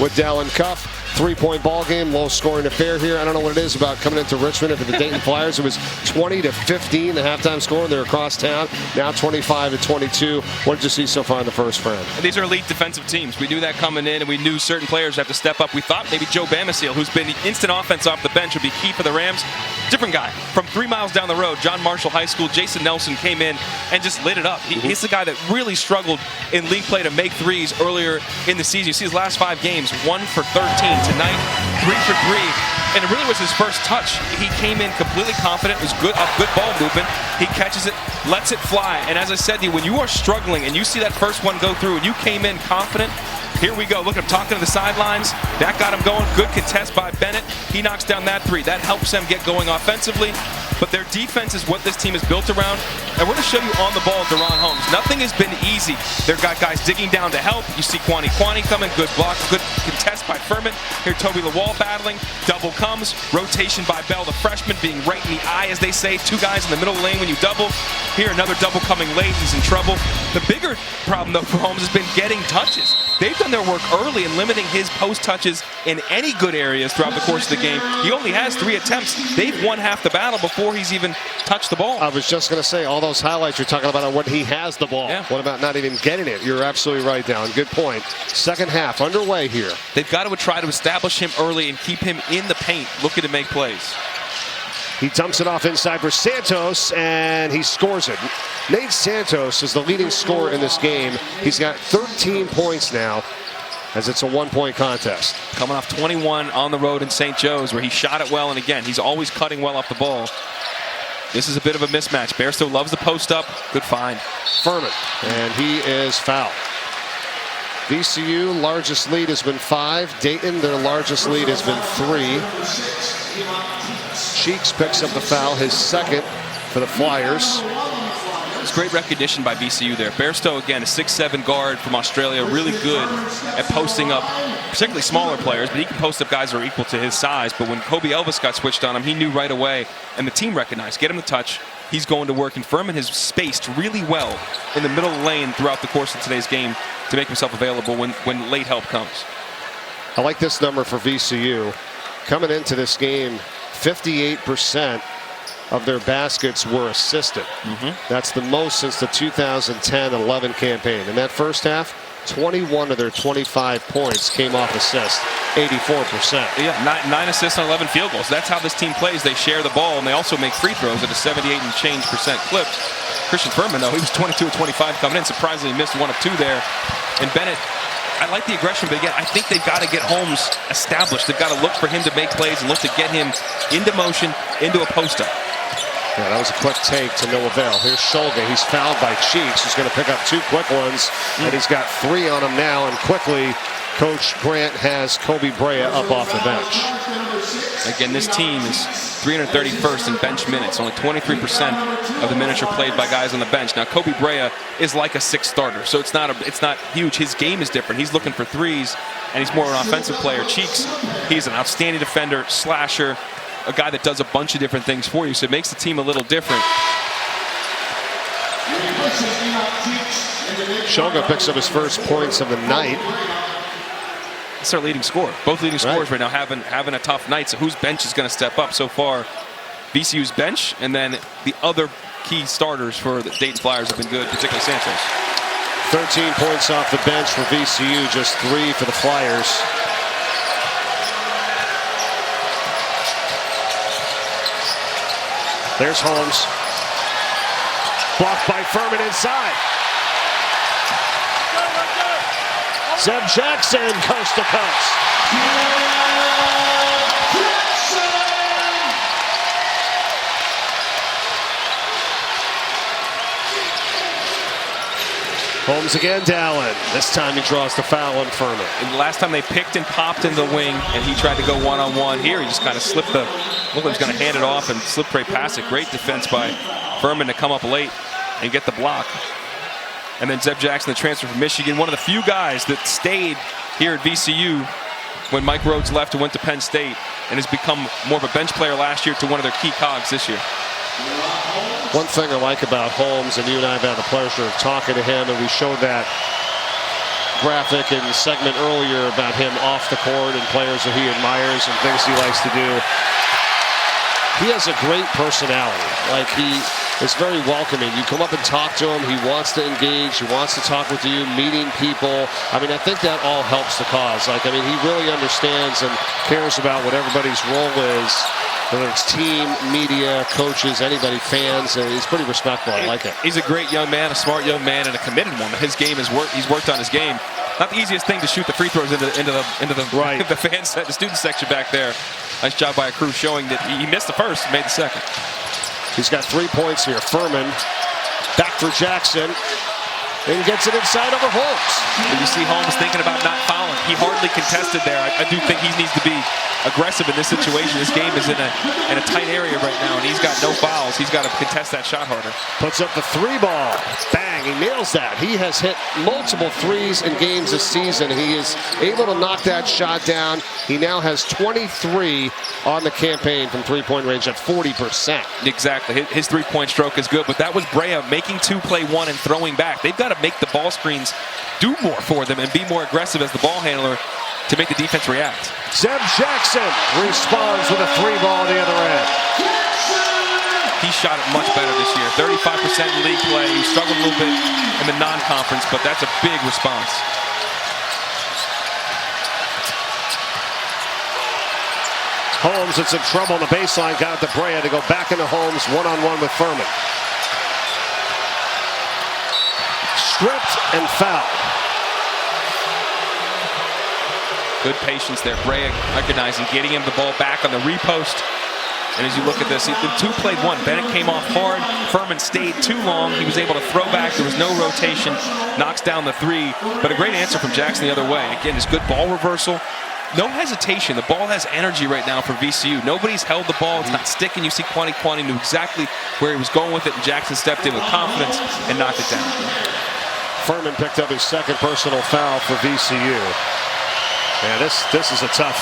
with Dallin Cuff. 3-point ball game, low scoring affair here. I don't know what it is about coming into Richmond. And for the Dayton Flyers, it was 20-15, the halftime score. They're across town. Now 25-22. What did you see so far in the first frame? These are elite defensive teams. We knew that coming in, and we knew certain players have to step up. We thought maybe Joe Bamasil, who's been the instant offense off the bench, would be key for the Rams. Different guy. From 3 miles down the road, John Marshall High School, Jason Nelson came in and just lit it up. He's the guy that really struggled in league play to make threes earlier in the season. You see his last 5 games, 1 for 13. Tonight, 3 for 3. And it really was his first touch. He came in completely confident. It was good ball movement. He catches it, lets it fly. And as I said to you, when you are struggling and you see that first one go through and you came in confident, here we go. Look at him talking to the sidelines. That got him going. Good contest by Bennett. He knocks down that 3. That helps them get going offensively. But their defense is what this team is built around. And we're going to show you on the ball Deron Holmes. Nothing has been easy. They've got guys digging down to help. You see Kwani coming. Good block. Good contest by Furman. Here Toby Lawal battling. Double comes. Rotation by Bell, the freshman, being right in the eye, as they say. 2 guys in the middle of the lane when you double. Here another double coming late. He's in trouble. The bigger problem, though, for Holmes has been getting touches. They've done their work early in limiting his post touches in any good areas throughout the course of the game. He only has 3 attempts. They've won half the battle before he's even touched the ball. I was just going to say, all those highlights you're talking about on when he has the ball. Yeah. What about not even getting it? You're absolutely right, Dallin. Good point. Second half underway here. They've got to try to establish him early and keep him in the paint, looking to make plays. He dumps it off inside for Santos, and he scores it. Nate Santos is the leading scorer in this game. He's got 13 points now. as it's a one-point contest. Coming off 21 on the road in St. Joe's, where he shot it well, and again, he's always cutting well off the ball. This is a bit of a mismatch. Bairstow loves the post up. Good find. Furman, and he is fouled. VCU largest lead has been 5. Dayton, their largest lead has been 3. Cheeks picks up the foul, his second for the Flyers. It's great recognition by VCU there. Bairstow, again, a 6'7" guard from Australia, really good at posting up, particularly smaller players, but he can post up guys that are equal to his size. But when Kobe Elvis got switched on him, he knew right away, and the team recognized, get him the touch. He's going to work, and Furman has spaced really well in the middle of the lane throughout the course of today's game to make himself available when late help comes. I like this number for VCU. Coming into this game, 58% of their baskets were assisted. That's the most since the 2010-11 campaign. In that first half, 21 of their 25 points came off assists, 84%. Yeah, 9 assists on 11 field goals. That's how this team plays. They share the ball, and they also make free throws at a 78 and change percent clip. Christian Furman, though, he was 22 of 25 coming in. Surprisingly missed 1 of 2 there. And Bennett, I like the aggression, but again, I think they've got to get Holmes established. They've got to look for him to make plays and look to get him into motion, into a post-up. Yeah, that was a quick take to no avail. Here's Shulga. He's fouled by Cheeks. He's going to pick up 2 quick ones, and he's got 3 on him now. And quickly, Coach Grant has Kobe Brea up off the bench. Again, this team is 331st in bench minutes. Only 23% of the minutes are played by guys on the bench. Now, Kobe Brea is like a 6th starter, so it's not huge. His game is different. He's looking for threes, and he's more an offensive player. Cheeks, he's an outstanding defender, slasher, a guy that does a bunch of different things for you, so it makes the team a little different. Shulga picks up his first points of the night. It's our leading scorer. Both leading scorers right now having a tough night, so whose bench is going to step up? So far, VCU's bench, and then the other key starters for the Dayton Flyers have been good, particularly Santos. 13 points off the bench for VCU, just 3 for the Flyers. There's Holmes. Blocked by Furman inside. Zeb Jackson, coast to coast. Holmes again, Dallin. This time he draws the foul on Furman. And the last time they picked and popped in the wing, and he tried to go one-on-one. Here he just kind of slipped looked like he was going to hand it off and slip right past it. Great defense by Furman to come up late and get the block. And then Zeb Jackson, the transfer from Michigan, one of the few guys that stayed here at VCU when Mike Rhodes left and went to Penn State, and has become more of a bench player last year to one of their key cogs this year. One thing I like about Holmes, and you and I have had the pleasure of talking to him, and we showed that graphic in the segment earlier about him off the court and players that he admires and things he likes to do. He has a great personality. Like, he is very welcoming. You come up and talk to him, he wants to engage, he wants to talk with you, meeting people. I mean, I think that all helps the cause. Like, I mean, he really understands and cares about what everybody's role is, whether it's team, media, coaches, anybody, fans. He's pretty respectful. I like it. He's a great young man, a smart young man, and a committed one. His game is he's worked on his game. Not the easiest thing to shoot the free throws into the right. the fans, the student section back there. Nice job by a crew showing that he missed the first and made the second. He's got 3 points here. Furman back for Jackson. And gets it inside over Holmes. And you see Holmes thinking about not fouling. He hardly contested there. I do think he needs to be aggressive in this situation. This game is in a tight area right now, and he's got no fouls. He's got to contest that shot harder. Puts up the 3 ball. Bang, he nails that. He has hit multiple threes in games this season. He is able to knock that shot down. He now has 23 on the campaign from three-point range at 40%. Exactly. His three-point stroke is good, but that was Brea making 2 play 1 and throwing back. They've got to make the ball screens do more for them and be more aggressive as the ball handler to make the defense react. Zeb Jackson responds with a 3 ball at the other end. He shot it much better this year. 35% in league play. He struggled a little bit in the non-conference, but that's a big response. Holmes had some trouble on the baseline, got it to Brea to go back into Holmes one-on-one with Furman. Stripped and fouled. Good patience there. Brea recognizing, getting him the ball back on the repost. And as you look at this, the two played one. Bennett came off hard. Furman stayed too long. He was able to throw back. There was no rotation. Knocks down the three. But a great answer from Jackson the other way. Again, it's good ball reversal. No hesitation. The ball has energy right now for VCU. Nobody's held the ball. It's not sticking. You see Kwani knew exactly where he was going with it, and Jackson stepped in with confidence and knocked it down. Furman picked up his second personal foul for VCU. Yeah, this is a tough,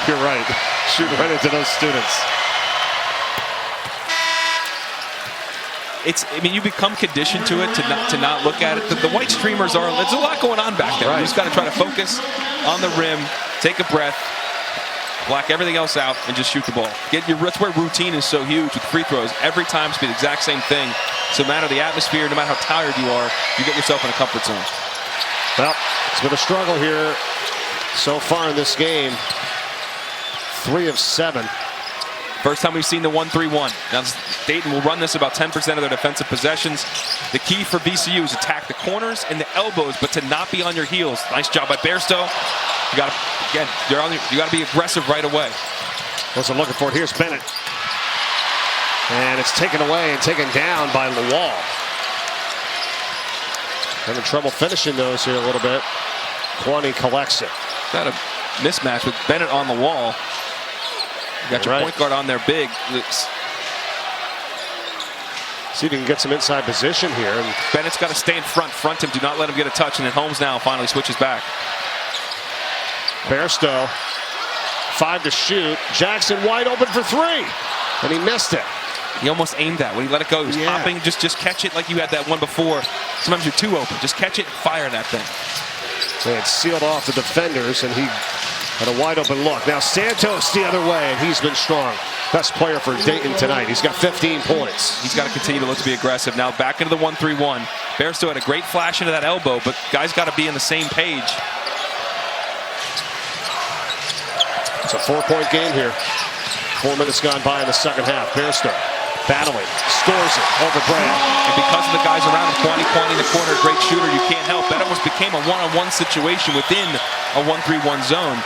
you're right, shooting right into those students. I mean, you become conditioned to it, to not look at it. The white streamers there's a lot going on back there. Right. You just got to try to focus on the rim, take a breath, block everything else out, and just shoot the ball. That's where routine is so huge with free throws. Every time it's be the exact same thing. So no matter the atmosphere, no matter how tired you are, you get yourself in a comfort zone. Well, it's been a struggle here so far in this game. 3 of 7. First time we've seen the 1-3-1. Now Dayton will run this about 10% of their defensive possessions. The key for VCU is attack the corners and the elbows, but to not be on your heels. Nice job by Bairstow. You got to, again, you got to be aggressive right away. Wasn't looking for it. Here's Bennett. And it's taken away and taken down by Lawal. Having trouble finishing those here a little bit. Kwani collects it. Got a mismatch with Bennett on the wall. You got your point guard on there big. See if you can get some inside position here. And Bennett's got to stay in front him. Do not let him get a touch. And then Holmes now finally switches back. Bairstow, 5 to shoot. Jackson wide open for 3. And he missed it. He almost aimed that. When he let it go, he was popping. Just catch it like you had that one before. Sometimes you're too open. Just catch it and fire that thing. They had sealed off the defenders, and he had a wide open look. Now Santos the other way, and he's been strong. Best player for Dayton tonight. He's got 15 points. He's got to continue to look to be aggressive. Now back into the 1-3-1. Bairstow had a great flash into that elbow, but guys got to be on the same page. It's a 4-point game here. 4 minutes gone by in the second half. Bairstow battling, scores it over Brea. And because of the guys around him, Kwani in the corner, great shooter, you can't help. That almost became a one-on-one situation within a 1-3-1 zone.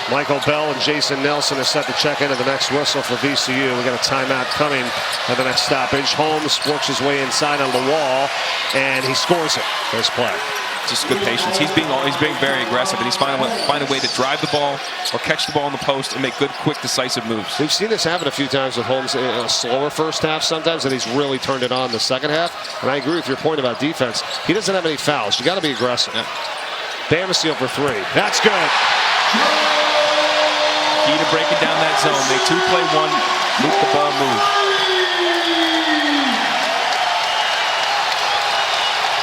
Michael Bell and Jason Nelson are set to check into the next whistle for VCU. We got a timeout coming at the next stoppage. Holmes works his way inside on the wall, and he scores it. First play. Just good patience. He's being very aggressive, and he's finding a way to drive the ball or catch the ball in the post and make good, quick, decisive moves. We've seen this happen a few times with Holmes in a slower first half sometimes, and he's really turned it on in the second half. And I agree with your point about defense. He doesn't have any fouls. You got to be aggressive. Yeah. Bamesteal for 3. That's good. Key to breaking down that zone. They 2-play-1, loop the ball, move.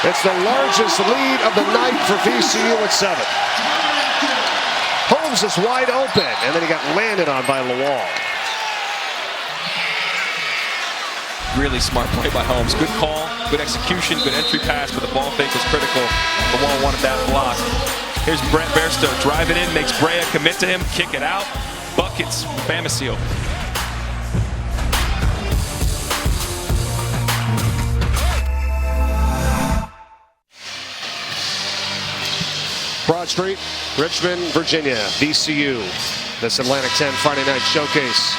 It's the largest lead of the night for VCU at 7. Holmes is wide open, and then he got landed on by Lawal. Really smart play by Holmes. Good call, good execution, good entry pass, but the ball fake was critical. Lawal wanted that block. Here's Brent Bairstow driving in, makes Brea commit to him, kick it out. Buckets, Bamesteal. Broad Street, Richmond, Virginia, VCU. This Atlantic 10 Friday Night Showcase.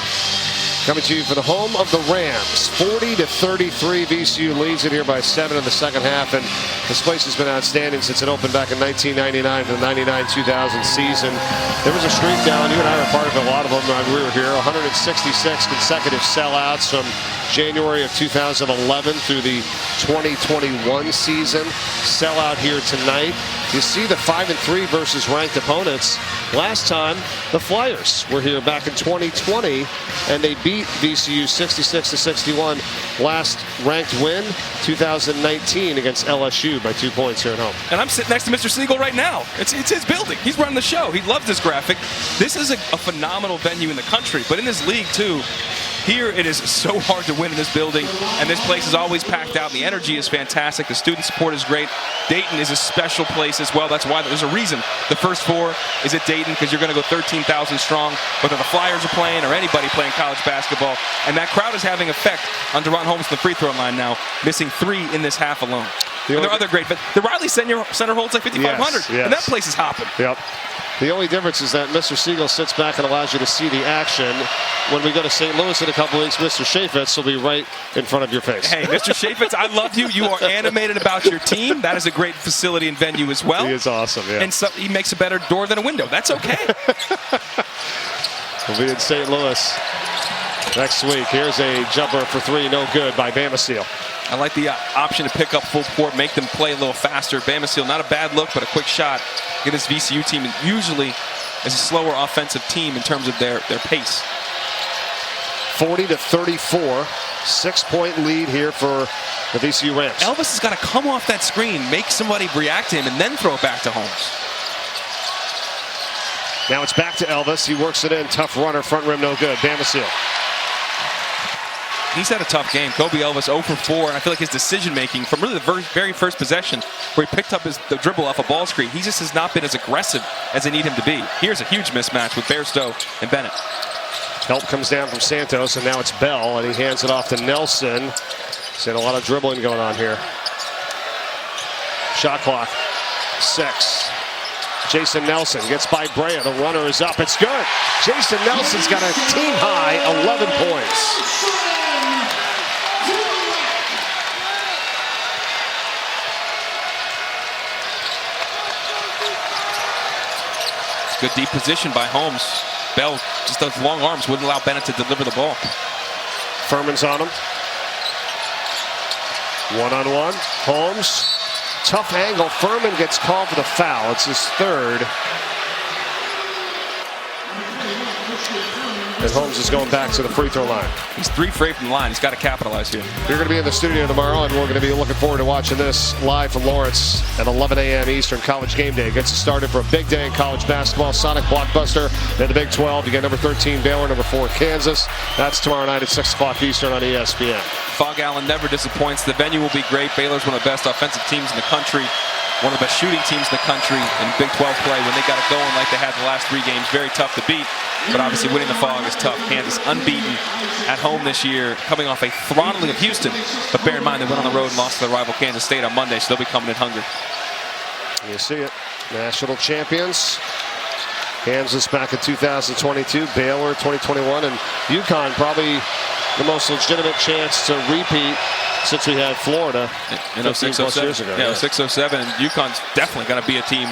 Coming to you for the home of the Rams. 40-33, VCU leads it here by 7 in the second half. And this place has been outstanding since it opened back in 1999 for the 99-2000 season. There was a streak down. You and I were part of a lot of them when we were here. 166 consecutive sellouts from January of 2011 through the 2021 season. Sellout here tonight. You see the 5-3 versus ranked opponents. Last time, the Flyers were here back in 2020, and they beat VCU 66-61. Last ranked win, 2019 against LSU by 2 points here at home. And I'm sitting next to Mr. Siegel right now. It's his building. He's running the show. He loves this graphic. This is a phenomenal venue in the country, but in this league too. Here it is so hard to win in this building, and this place is always packed out. The energy is fantastic. The student support is great. Dayton is a special place as well. That's why there's a reason the first four is at Dayton, because you're going to go 13,000 strong, whether the Flyers are playing or anybody playing college basketball. And that crowd is having effect on Deron Holmes from the free throw line now, missing 3 in this half alone. And there are other great, but the Riley Center holds like 5,500, and that place is hopping. Yep. The only difference is that Mr. Siegel sits back and allows you to see the action. When we go to St. Louis in a couple weeks, Mr. Chaffetz will be right in front of your face. Hey, Mr. Chaffetz, I love you. You are animated about your team. That is a great facility and venue as well. He is awesome, yeah. And so he makes a better door than a window. That's okay. We'll be in St. Louis next week. Here's a jumper for 3, no good by Bamasteel. I like the option to pick up full court, make them play a little faster. Bamasteel, not a bad look, but a quick shot. Get this VCU team usually is a slower offensive team in terms of their pace. 40-34, 6-point lead here for the VCU Rams. Elvis has got to come off that screen, make somebody react to him, and then throw it back to Holmes. Now it's back to Elvis. He works it in. Tough runner, front rim, no good. Bamasteel. He's had a tough game. Kobe Elvis 0 for 4, and I feel like his decision-making from really the very first possession where he picked up the dribble off a ball screen, he just has not been as aggressive as they need him to be. Here's a huge mismatch with Bairstow and Bennett. Help comes down from Santos, and now it's Bell, and he hands it off to Nelson. Seeing a lot of dribbling going on here. Shot clock, 6. Jason Nelson gets by Brea. The runner is up. It's good. Jason Nelson's got a team-high 11 points. Good deep position by Holmes. Bell, just those long arms, wouldn't allow Bennett to deliver the ball. Furman's on him. One-on-one. Holmes. Tough angle. Furman gets called for the foul. It's his 3rd. And Holmes is going back to the free throw line. He's 3 for 8 from the line. He's got to capitalize here. You're going to be in the studio tomorrow, and we're going to be looking forward to watching this live from Lawrence at 11 a.m. Eastern. College Game Day gets us started for a big day in college basketball. Sonic Blockbuster in the Big 12. You get number 13 Baylor, number 4 Kansas. That's tomorrow night at 6 o'clock Eastern on ESPN. Fog Allen never disappoints. The venue will be great. Baylor's one of the best offensive teams in the country. One of the best shooting teams in the country in Big 12 play when they got it going like they had the last 3 games. Very tough to beat, but obviously winning the Fog is tough. Kansas unbeaten at home this year, coming off a throttling of Houston. But bear in mind, they went on the road and lost to their rival Kansas State on Monday, so they'll be coming in hungry. You see it. National champions. Kansas back in 2022, Baylor 2021, and UConn probably the most legitimate chance to repeat since we had Florida in 06-07 years ago. Yeah, 06-07, and UConn's definitely going to be a team.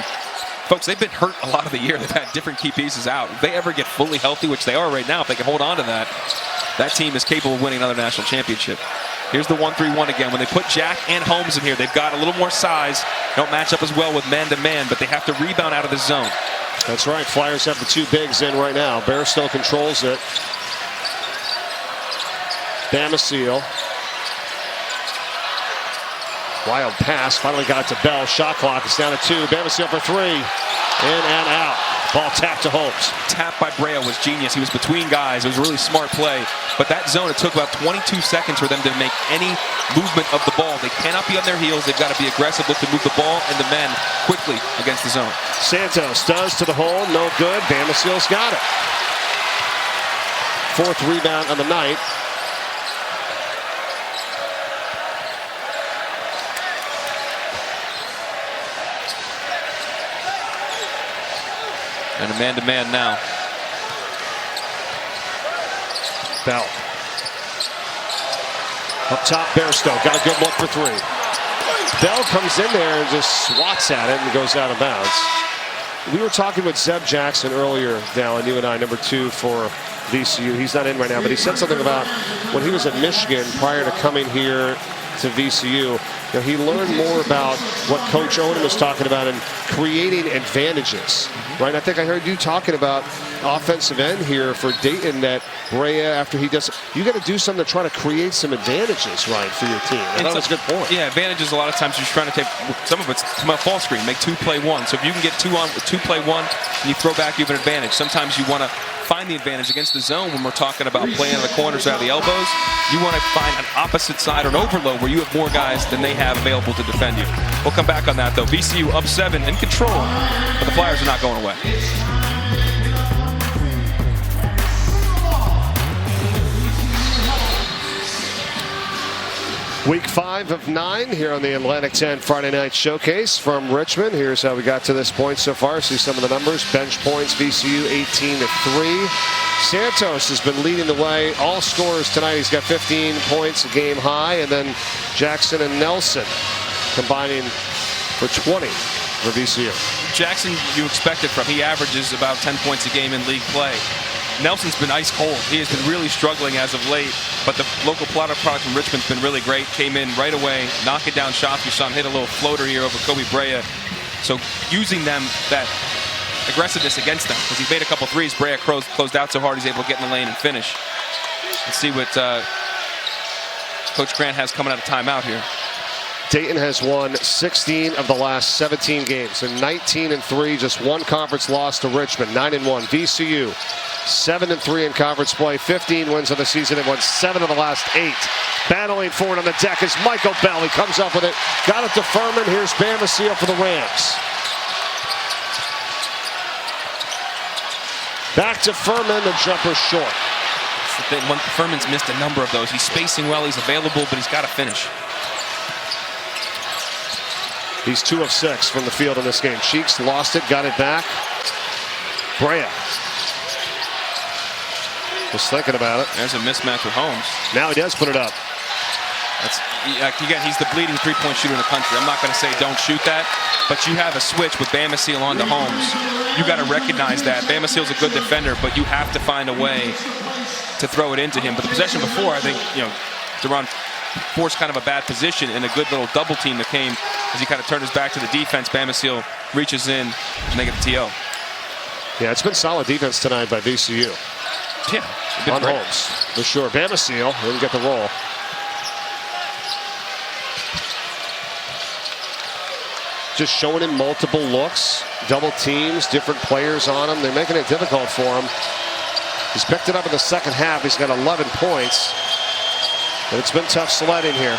Folks, they've been hurt a lot of the year. They've had different key pieces out. If they ever get fully healthy, which they are right now, if they can hold on to that, that team is capable of winning another national championship. Here's the 1-3-1 again. When they put Jack and Holmes in here, they've got a little more size. Don't match up as well with man-to-man, but they have to rebound out of the zone. That's right. Flyers have the 2 bigs in right now. Bairstow controls it. Bamasteel. Wild pass. Finally got it to Bell. Shot clock is down to 2. Bamasteel for 3. In and out. Ball tapped to Holmes. Tap by Brea was genius. He was between guys. It was a really smart play. But that zone, it took about 22 seconds for them to make any movement of the ball. They cannot be on their heels. They've got to be aggressive, look to move the ball and the men quickly against the zone. Santos does to the hole. No good. Bamasteel's got it. 4th rebound on the night. And a man-to-man now. Bell. Up top, Bairstow. Got a good look for 3. Bell comes in there and just swats at it and goes out of bounds. We were talking with Zeb Jackson earlier, Dallin, you and I, number 2 for VCU. He's not in right now, but he said something about when he was at Michigan prior to coming here to VCU. You know, he learned more about what Coach Owen was talking about and creating advantages, right? I think I heard you talking about offensive end here for Dayton, that Brea, after he does, you got to do something to try to create some advantages, right, for your team. And that was a good point. Yeah, advantages a lot of times you're trying to take, some of it's come out fall screen, make 2 play 1. So if you can get 2 on 2 play 1 and you throw back, you have an advantage. Sometimes you want to find the advantage against the zone when we're talking about playing the corners out of the elbows. You want to find an opposite side or an overload where you have more guys than they have available to defend you. We'll come back on that, though. VCU up 7 in control, but the Flyers are not going away. Week 5 of 9 here on the Atlantic 10 Friday Night Showcase from Richmond. Here's how we got to this point so far. See some of the numbers. Bench points, VCU 18-3. Santos has been leading the way. All scorers tonight. He's got 15 points, a game high. And then Jackson and Nelson combining for 20 for VCU. Jackson, you expect it from. He averages about 10 points a game in league play. Nelson's been ice cold. He has been really struggling as of late, but the local product from Richmond's been really great. Came in right away, knocking down shots. You saw him hit a little floater here over Kobe Brea. So using them, that aggressiveness against them, because he made a couple threes. Brea closed out so hard he's able to get in the lane and finish. Let's see what Coach Grant has coming out of timeout here. Dayton has won 16 of the last 17 games. And 19-3, just one conference loss to Richmond. 9-1. VCU 7-3 in conference play. 15 wins of the season. They've won 7 of the last 8. Battling forward on the deck is Michael Bell. He comes up with it. Got it to Furman. Here's Bamasiel for the Rams. Back to Furman. The jumper short. Furman's missed a number of those. He's spacing well. He's available, but he's got to finish. He's 2 of 6 from the field in this game. Cheeks lost it, got it back. Brea. Just thinking about it. There's a mismatch with Holmes. Now he does put it up. Again, he's the bleeding three-point shooter in the country. I'm not going to say don't shoot that, but you have a switch with Bamasiel on to Holmes. You got to recognize that. Bamasiel's a good defender, but you have to find a way to throw it into him. But the possession before, I think, Duran forced kind of a bad position in a good little double team that came as he kind of turned his back to the defense. Bamasiel reaches in and they get the TO. Yeah, it's been solid defense tonight by VCU. Yeah, on Holmes, for sure. Bamasiel didn't get the roll. Just showing him multiple looks, double teams, different players on him. They're making it difficult for him. He's picked it up in the second half. He's got 11 points. But it's been tough sledding here.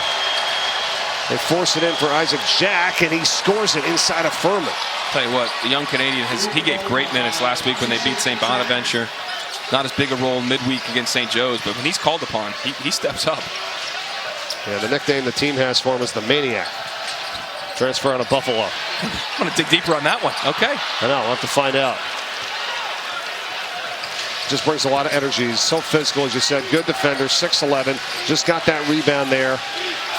They force it in for Isaac Jack, and he scores it inside of Furman. Tell you what, the young Canadian, he gave great minutes last week when they beat St. Bonaventure. Not as big a role midweek against St. Joe's, but when he's called upon, he steps up. Yeah, the nickname the team has for him is the Maniac. Transfer out of Buffalo. I'm going to dig deeper on that one. Okay. I know, we'll have to find out. Just brings a lot of energy. He's so physical, as you said. Good defender, 6'11". Just got that rebound there.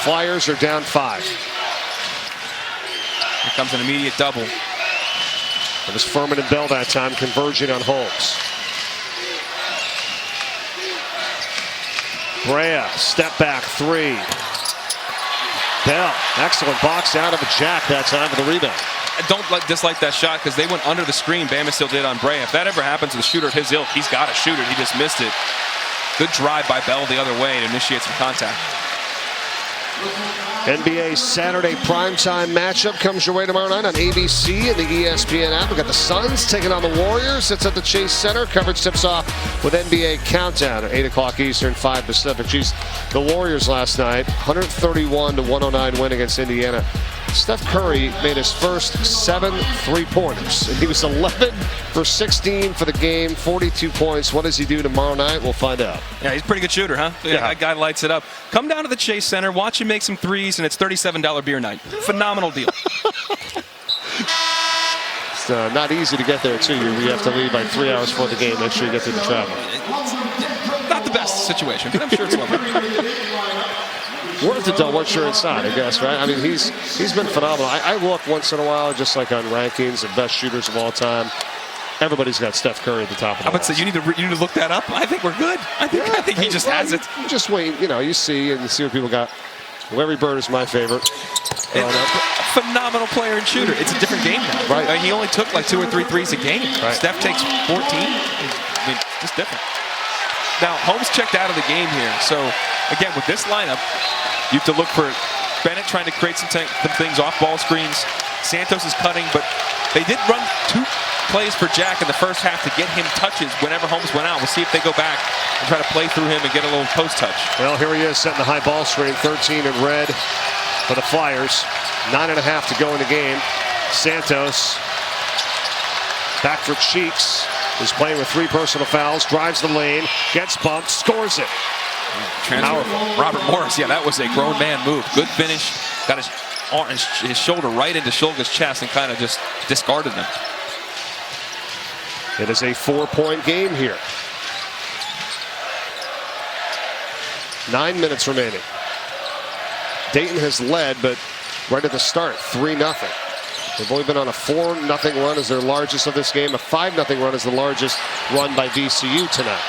Flyers are down 5. Here comes an immediate double. It was Furman and Bell that time converging on Holmes. Brea, step back 3. Bell, excellent box out of a Jack that time for the rebound. I don't dislike that shot because they went under the screen. Bamasiel did on Brea. If that ever happens to the shooter at his ilk, he's got to shoot it. He just missed it. Good drive by Bell the other way to initiate some contact. NBA Saturday primetime matchup comes your way tomorrow night on ABC and the ESPN app. We've got the Suns taking on the Warriors. It's at the Chase Center. Coverage tips off with NBA Countdown at 8 o'clock Eastern, 5 Pacific. Geez, the Warriors last night, 131-109 win against Indiana. Steph Curry made his first 7 3-pointers. He was 11 for 16 for the game, 42 points. What does he do tomorrow night? We'll find out. Yeah, he's a pretty good shooter, huh? Yeah. That guy lights it up. Come down to the Chase Center, watch him make some threes, and it's $37 beer night. Phenomenal deal. It's not easy to get there, too. You have to leave like 3 hours before the game. Make sure you get through the traffic. Not the best situation, but I'm sure it's lovely. Worth it though once you're inside, I guess, right? I mean, he's been phenomenal. I look once in a while, just like on rankings of best shooters of all time. Everybody's got Steph Curry at the top of the list. So you need to look that up. I think we're good. I think he just has it. Just wait, you see what people got. Larry Bird is my favorite. Phenomenal player and shooter. It's a different game now. Right. He only took like 2 or 3 threes a game. Right. Steph takes 14. I mean, just different. Now, Holmes checked out of the game here. So, again, with this lineup, you have to look for Bennett trying to create some things off ball screens. Santos is cutting, but they did run plays for Jack in the first half to get him touches whenever Holmes went out. We'll see if they go back and try to play through him and get a little post touch. Well, here he is setting the high ball screen, 13 in red for the Flyers. 9.5 to go in the game. Santos back for Cheeks. Is playing with 3 personal fouls, drives the lane, gets bumped, scores it. Robert Morris, yeah, that was a grown man move. Good finish. Got his shoulder right into Shulga's chest and kind of just discarded him. It is a 4-point game here. 9 minutes remaining. Dayton has led, but right at the start, 3-0. They've only been on a 4-0 run as their largest of this game. A 5-0 run is the largest run by VCU tonight.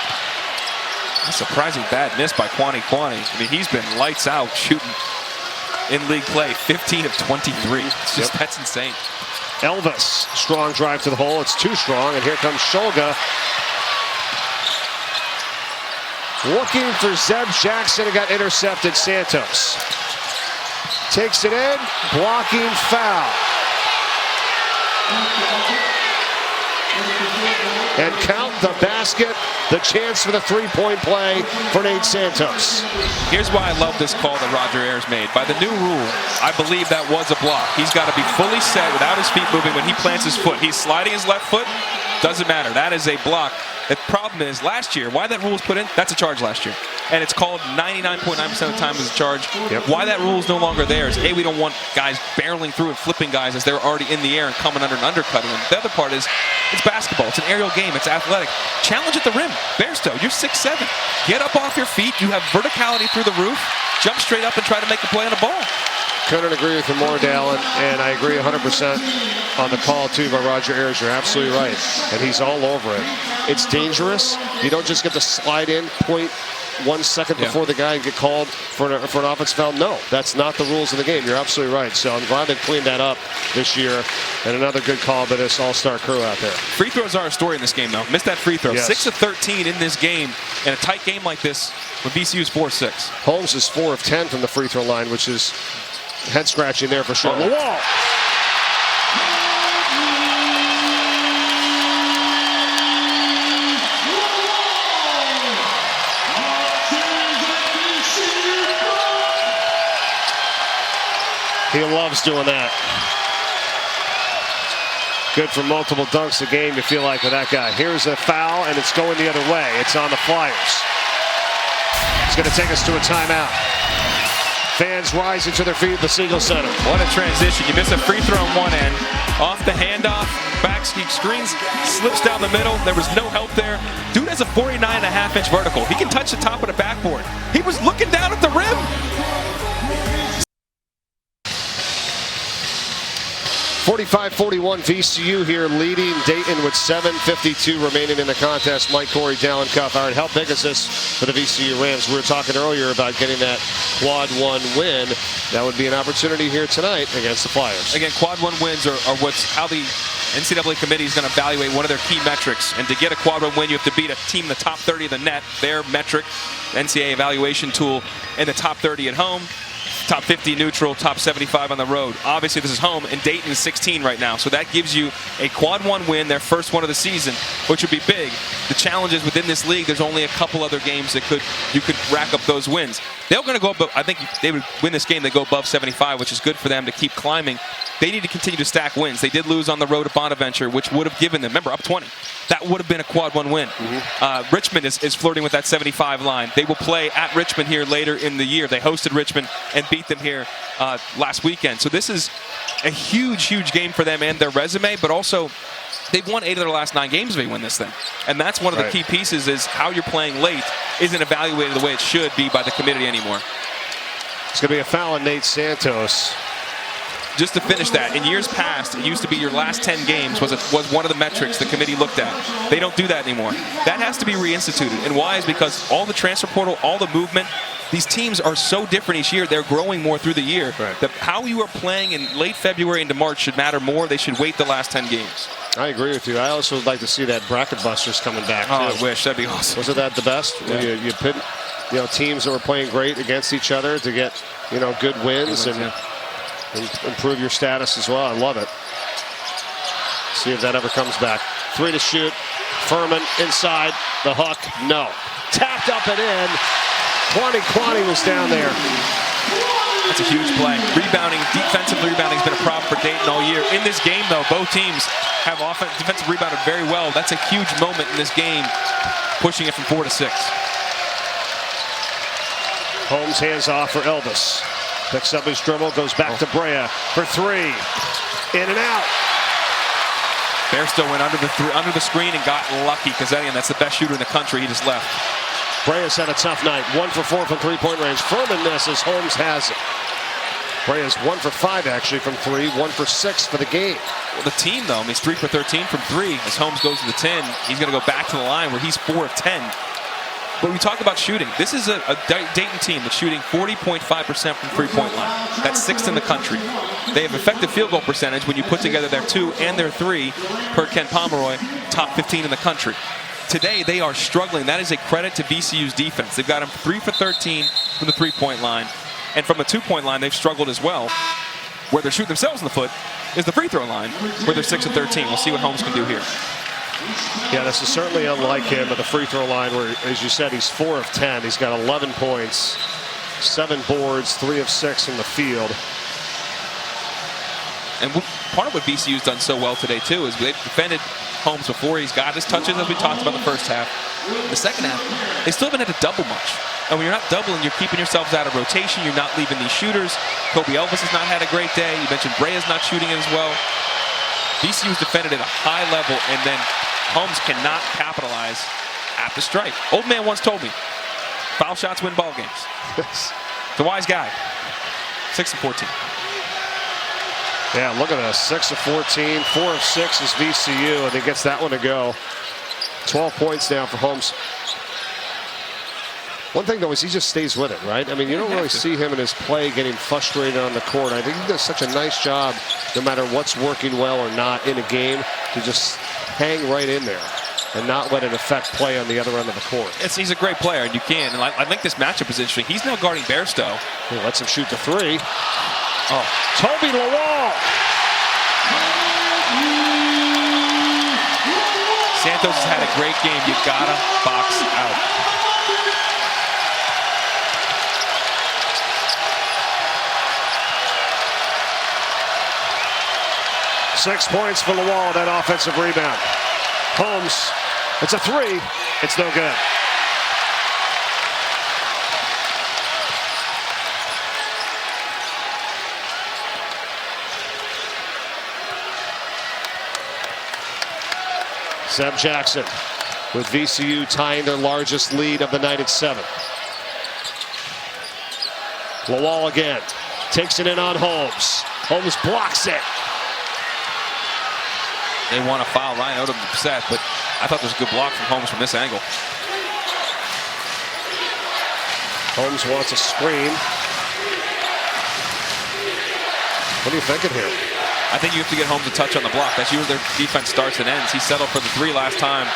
A surprising bad miss by Kwani. I mean, he's been lights out shooting in league play. 15 of 23. It's just, that's insane. Elvis, strong drive to the hole. It's too strong, and here comes Shulga. Looking for Zeb Jackson, and got intercepted. Santos takes it in, blocking foul. And count the basket, the chance for the 3-point play for Nate Santos. Here's why I love this call that Roger Ayers made. By the new rule, I believe that was a block. He's got to be fully set without his feet moving when he plants his foot. He's sliding his left foot, doesn't matter. That is a block. The problem is last year, why that rule was put in, that's a charge last year. And it's called 99.9% of the time as a charge. Why that rule is no longer there is, A, we don't want guys barreling through and flipping guys as they're already in the air and coming under and undercutting them. The other part is, it's basketball. It's an aerial game. It's athletic. Challenge at the rim. Bairstow, you're 6'7". Get up off your feet. You have verticality through the roof. Jump straight up and try to make a play on the ball. Couldn't agree with you more, Dale, and I agree 100% on the call, too, by Roger Ayers. You're absolutely right, and he's all over it. It's dangerous. You don't just get to slide in 0.1 second before the guy and get called for an offensive foul. No, that's not the rules of the game. You're absolutely right. So I'm glad they've cleaned that up this year, and another good call by this all-star crew out there. Free throws are a story in this game, though. Missed that free throw. Yes. 6 of 13 in this game. In a tight game like this, with VCU's 4-6. Holmes is 4 of 10 from the free throw line, which is head scratching there for sure. The wall. He loves doing that. Good for multiple dunks a game, you feel like, with that guy. Here's a foul, and it's going the other way. It's on the Flyers. It's going to take us to a timeout. Fans rising to their feet at the Siegel Center. What a transition. You miss a free throw on one end. Off the handoff. Back screens. Slips down the middle. There was no help there. Dude has a 49.5-inch vertical. He can touch the top of the backboard. He was looking down at the rim. 45-41 VCU here leading Dayton with 7:52 remaining in the contest. Mike Corey, Dallin Cuff. All right, how big is this for the VCU Rams? We were talking earlier about getting that quad 1 win. That would be an opportunity here tonight against the Flyers. Again, quad 1 wins are how the NCAA committee is going to evaluate one of their key metrics. And to get a quad 1 win, you have to beat a team in the top 30 of the net. Their metric, NCAA evaluation tool, in the top 30 at home. Top 50 neutral, top 75 on the road. Obviously, this is home, and Dayton is 16 right now. So that gives you a quad 1 win, their first one of the season, which would be big. The challenge is within this league, there's only a couple other games that you could rack up those wins. They're going to go up, I think they would win this game, they go above 75, which is good for them to keep climbing. They need to continue to stack wins. They did lose on the road at Bonaventure, which would have given them, remember, up 20. That would have been a quad 1 win. Richmond is flirting with that 75 line. They will play at Richmond here later in the year. They hosted Richmond and beat them here last weekend. So this is a huge, huge game for them and their resume, but also they've won 8 of their last 9 games if they win this thing. And that's one of the key pieces is how you're playing late isn't evaluated the way it should be by the committee anymore. It's going to be a foul on Nate Santos. Just to finish that, in years past, it used to be your last 10 games was one of the metrics the committee looked at. They don't do that anymore. That has to be reinstituted. And why is because all the transfer portal, all the movement, these teams are so different each year. They're growing more through the year. That how you are playing in late February into March should matter more. They should wait the last 10 games. I agree with you. I also would like to see that bracket busters coming back. Oh, I wish. That'd be awesome. Wasn't that the best? Yeah. You pit teams that were playing great against each other to get good wins and improve your status as well. I love it. See if that ever comes back. 3 to shoot. Furman inside the hook. No. Tapped up and in. Kwani was down there. That's a huge play. Rebounding, defensive rebounding has been a problem for Dayton all year. In this game, though, both teams have defensive rebounded very well. That's a huge moment in this game, pushing it from 4 to 6. Holmes hands off for Elvis. Picks up his dribble, goes back to Brea for 3. In and out. Bairstow went under the screen and got lucky because that's the best shooter in the country. He just left. Brea's had a tough night. 1 for 4 from three-point range. Furman misses. Holmes has it. Brea's 1 for 5 actually from 3. 1 for 6 for the game. Well, the team though, he's 3 for 13 from 3. As Holmes goes to the 10, he's going to go back to the line where he's 4 of 10. But we talk about shooting. This is a Dayton team that's shooting 40.5% from three-point line. That's 6th in the country. They have effective field goal percentage when you put together their 2 and their 3 per Ken Pomeroy, top 15 in the country. Today, they are struggling. That is a credit to VCU's defense. They've got them 3 for 13 from the three-point line. And from the 2-point line, they've struggled as well. Where they're shooting themselves in the foot is the free throw line, where they're 6 of 13. We'll see what Holmes can do here. Yeah, this is certainly unlike him at the free throw line where, as you said, he's 4 of 10. He's got 11 points, 7 boards, 3 of 6 in the field. And part of what VCU's done so well today, too, is they've defended Holmes before. He's got his touches, as we talked about in the first half. The second half, they still haven't had to double much. And when you're not doubling, you're keeping yourselves out of rotation. You're not leaving these shooters. Kobe Elvis has not had a great day. You mentioned Brea's not shooting as well. VCU's defended at a high level, and then Holmes cannot capitalize at the strike. Old man once told me, foul shots win ball games. Yes. The wise guy. 6 of 14. Yeah, look at this. 6 of 14, 4 of 6 is VCU, and he gets that one to go. 12 points now for Holmes. One thing, though, is he just stays with it, right? I mean, you don't really see him in his play getting frustrated on the court. I think he does such a nice job, no matter what's working well or not in a game, to just hang right in there and not let it affect play on the other end of the court. He's a great player, and you can. And I think this matchup is interesting. He's now guarding Bairstow. He lets him shoot the 3. Oh, Toby Lawal. Santos has had a great game. You gotta box out. Six points for Lawal, that offensive rebound. Holmes, it's a 3. It's no good. Zeb Jackson with VCU tying their largest lead of the night at 7. Lawal again. Takes it in on Holmes. Holmes blocks it. They want to foul Ryan Odom upset, but I thought there was a good block from Holmes from this angle. Holmes wants a screen. What are you thinking here? I think you have to get Holmes a touch on the block. That's usually their defense starts and ends. He settled for the 3 last time.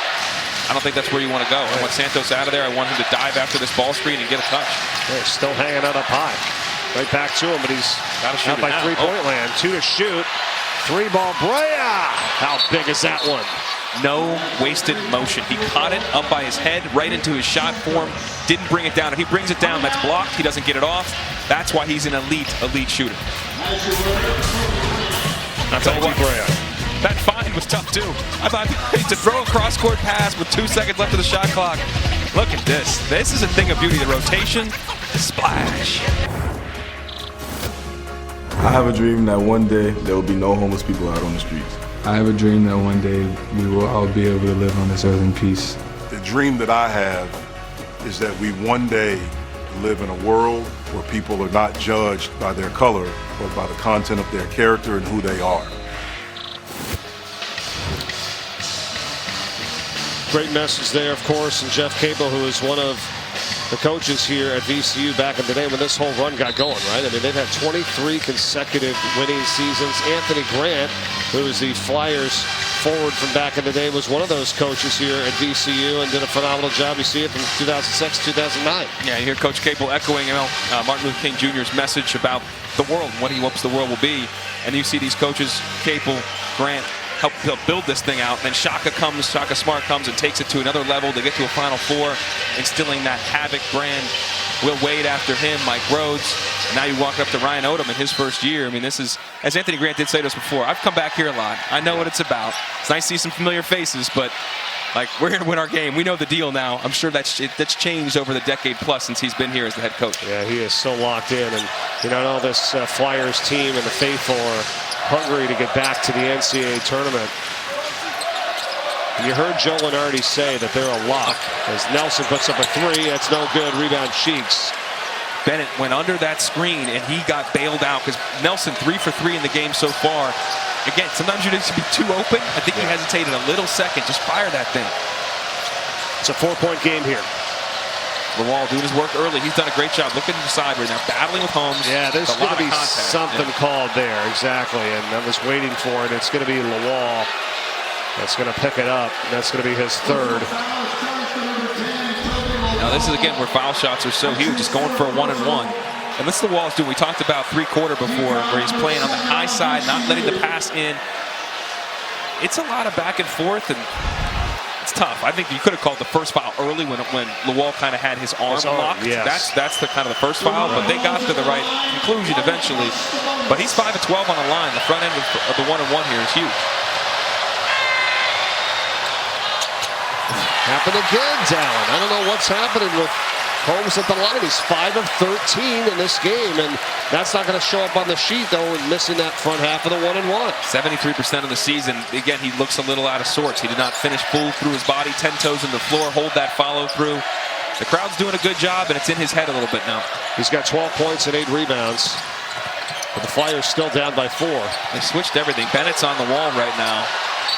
I don't think that's where you want to go. I want Santos out of there. I want him to dive after this ball screen and get a touch. They're still hanging out up high. Right back to him, but he's got to shoot out by three-point land. 2 to shoot. 3-ball Brea. How big is that one? No wasted motion. He caught it up by his head, right into his shot form. Didn't bring it down. If he brings it down, that's blocked. He doesn't get it off. That's why he's an elite shooter. I'll tell you what, that find was tough too. I thought to throw a cross-court pass with 2 seconds left of the shot clock. Look at this. This is a thing of beauty. The rotation, splash. I have a dream that one day there will be no homeless people out on the streets. I have a dream that one day we will all be able to live on this earth in peace. The dream that I have is that we one day live in a world where people are not judged by their color, but by the content of their character and who they are. Great message there, of course, and Jeff Cable, who is one of the coaches here at VCU back in the day when this whole run got going, right? I mean, they've had 23 consecutive winning seasons. Anthony Grant, who is the Flyers forward from back in the day, was one of those coaches here at VCU and did a phenomenal job. You see it from 2006, 2009. Yeah, you hear Coach Capel echoing Martin Luther King Jr.'s message about the world and what he hopes the world will be. And you see these coaches, Capel, Grant, help build this thing out. And then Shaka Smart comes and takes it to another level. They get to a Final Four, instilling that Havoc brand. Will Wade after him, Mike Rhodes. Now you walk up to Ryan Odom in his first year. I mean, this is, as Anthony Grant did say to us before, I've come back here a lot. I know what it's about. It's nice to see some familiar faces, but like, we're here to win our game. We know the deal now. I'm sure that's changed over the decade plus since he's been here as the head coach. Yeah, he is so locked in. And, you know, all this Flyers team and the faithful are hungry to get back to the NCAA tournament. And you heard Joe Lenardi say that they're a lock. As Nelson puts up a three, that's no good. Rebound Cheeks. Bennett went under that screen, and he got bailed out because Nelson 3 for 3 in the game so far. Again, sometimes you need to be too open. I think he hesitated a little second. Just fire that thing. It's a 4-point game here. Lawal doing his work early. He's done a great job. Look at the side right now, battling with Holmes. Yeah, there's going to be something called there. Exactly, and I was waiting for it. It's going to be Lawal that's going to pick it up. That's going to be his third. Now this is, again, where foul shots are so huge. Just going for a 1-and-1. And this is the Lawal's doing. We talked about three-quarter before, where he's playing on the high side, not letting the pass in. It's a lot of back and forth, and it's tough. I think you could have called the first foul early when Lawal kind of had his arm locked. Yes. That's the kind of the first foul, but they got to the right conclusion eventually. But he's 5 of 12 on the line. The front end of the 1-and-1 here is huge. Happened again, Dallin. I don't know what's happening with Holmes at the line. He's 5 of 13 in this game, and that's not going to show up on the sheet, though, and missing that front half of the 1-and-1. 73% of the season. Again, he looks a little out of sorts. He did not finish full through his body, 10 toes in the floor, hold that follow through. The crowd's doing a good job, and it's in his head a little bit now. He's got 12 points and 8 rebounds, but the Flyers still down by 4. They switched everything. Bennett's on the wall right now.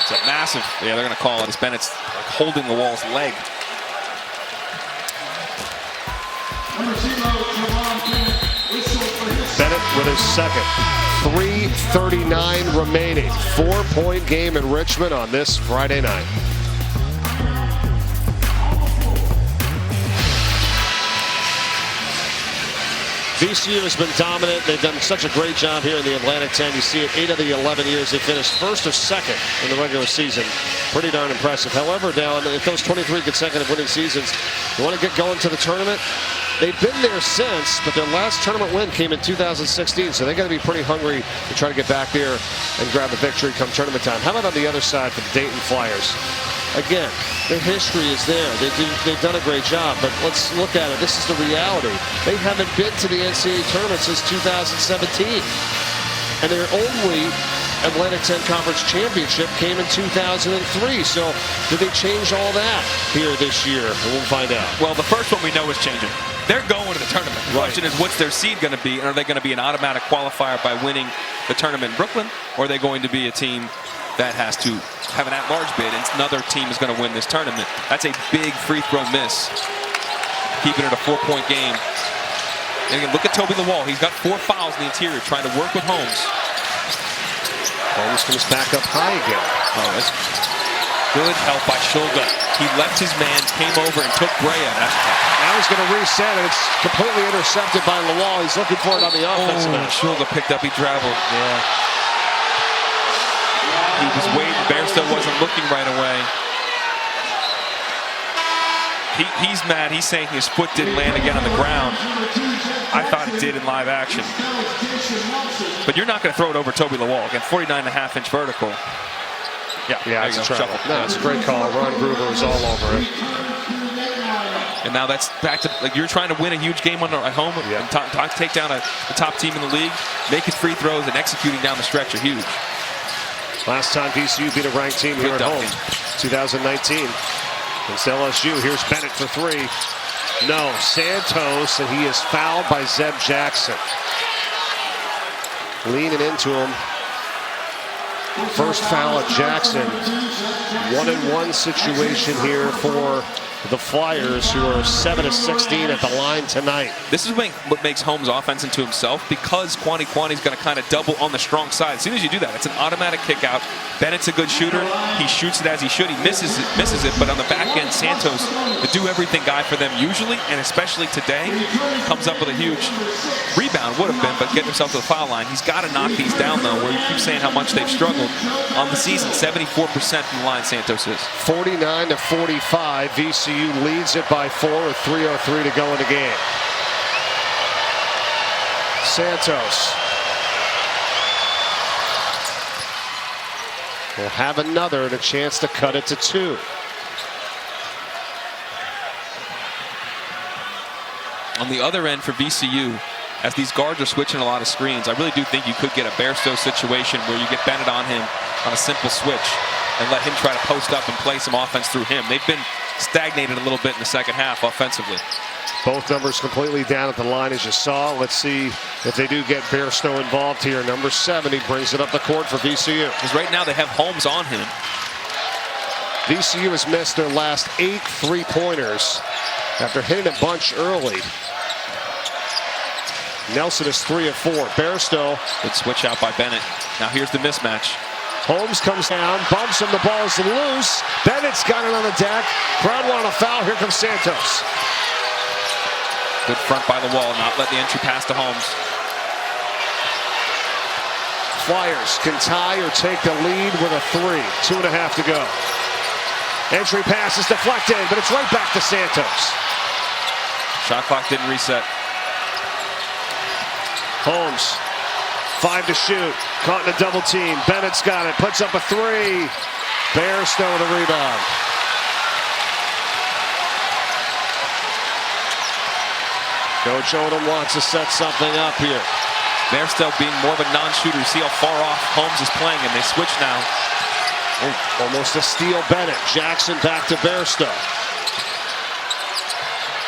It's a massive, they're going to call it as Bennett's holding the wall's leg. Bennett with his second. 3:39 remaining. 4-point game in Richmond on this Friday night. VCU has been dominant. They've done such a great job here in the Atlantic 10. You see it, 8 of the 11 years they finished first or second in the regular season. Pretty darn impressive. However, Dallin, if those 23 consecutive winning seasons, you want to get going to the tournament, they've been there since, but their last tournament win came in 2016, so they got to be pretty hungry to try to get back there and grab a victory come tournament time. How about on the other side for the Dayton Flyers? Again, their history is there. They've done a great job, but let's look at it. This is the reality. They haven't been to the NCAA tournament since 2017. And their only Atlantic 10 Conference Championship came in 2003. So did they change all that here this year? We'll find out. Well, the first one we know is changing. They're going to the tournament. The question is, what's their seed going to be? And are they going to be an automatic qualifier by winning the tournament in Brooklyn? Or are they going to be a team that has to have an at-large bid, and another team is going to win this tournament? That's a big free throw miss, keeping it a 4-point game. And again, look at Toby Lawal. He's got 4 fouls in the interior, trying to work with Holmes. Holmes comes back up high again. Oh, that's good help by Shulga. He left his man, came over, and took Brea. Now he's going to reset, and it's completely intercepted by Lawal. He's looking for it on the offensive end. Shulga picked up. He traveled. Yeah. He was waiting. Bairstow wasn't looking right away. He's mad. He's saying his foot didn't land again on the ground. I thought it did in live action. But you're not going to throw it over Toby Lawal. Again, 49.5-inch vertical. Yeah, it's a trouble. No, it's a great call. Ron Gruber was all over it. And now that's back to, like, you're trying to win a huge game at home and take down the top team in the league. Making free throws and executing down the stretch are huge. Last time VCU beat a ranked team here at home, 2019. Against LSU, here's Bennett for 3. No, Santos, and he is fouled by Zeb Jackson. Leaning into him. First foul at Jackson. 1-and-1 situation here for the Flyers, who are 7 of 16 at the line tonight. This is what makes Holmes offense into himself, because Quani's going to kind of double on the strong side. As soon as you do that, it's an automatic kick out. Bennett's a good shooter. He shoots it as he should. He misses it, but on the back end, Santos, the do-everything guy for them usually, and especially today, comes up with a huge rebound, would have been, but getting himself to the foul line. He's got to knock these down, though, where you keep saying how much they've struggled. On the season, 74% from the line, Santos is. 49 to 45. VCU leads it by 4 with 3:03 to go in the game. Santos will have another and a chance to cut it to 2. On the other end for VCU, as these guards are switching a lot of screens, I really do think you could get a Bairstow situation where you get Bennett on him on a simple switch and let him try to post up and play some offense through him. They've been stagnated a little bit in the second half offensively. Both numbers completely down at the line, as you saw. Let's see if they do get Bairstow involved here. Number 7, he brings it up the court for VCU. Because right now they have Holmes on him. VCU has missed their last 8 3-pointers after hitting a bunch early. Nelson is 3 of 4. Bairstow. Good switch out by Bennett. Now here's the mismatch. Holmes comes down, bumps him, the ball is loose. Bennett's got it on the deck. Crowd want a foul. Here comes Santos. Good front by the wall, not let the entry pass to Holmes. Flyers can tie or take the lead with a 3. 2.5 to go. Entry pass is deflected, but it's right back to Santos. Shot clock didn't reset. Holmes, 5 to shoot. Caught in a double team. Bennett's got it. Puts up a 3. Bairstow with a rebound. Coach Odom wants to set something up here. Bairstow being more of a non-shooter. You see how far off Holmes is playing, and they switch now. Oh, almost a steal, Bennett. Jackson back to Bairstow.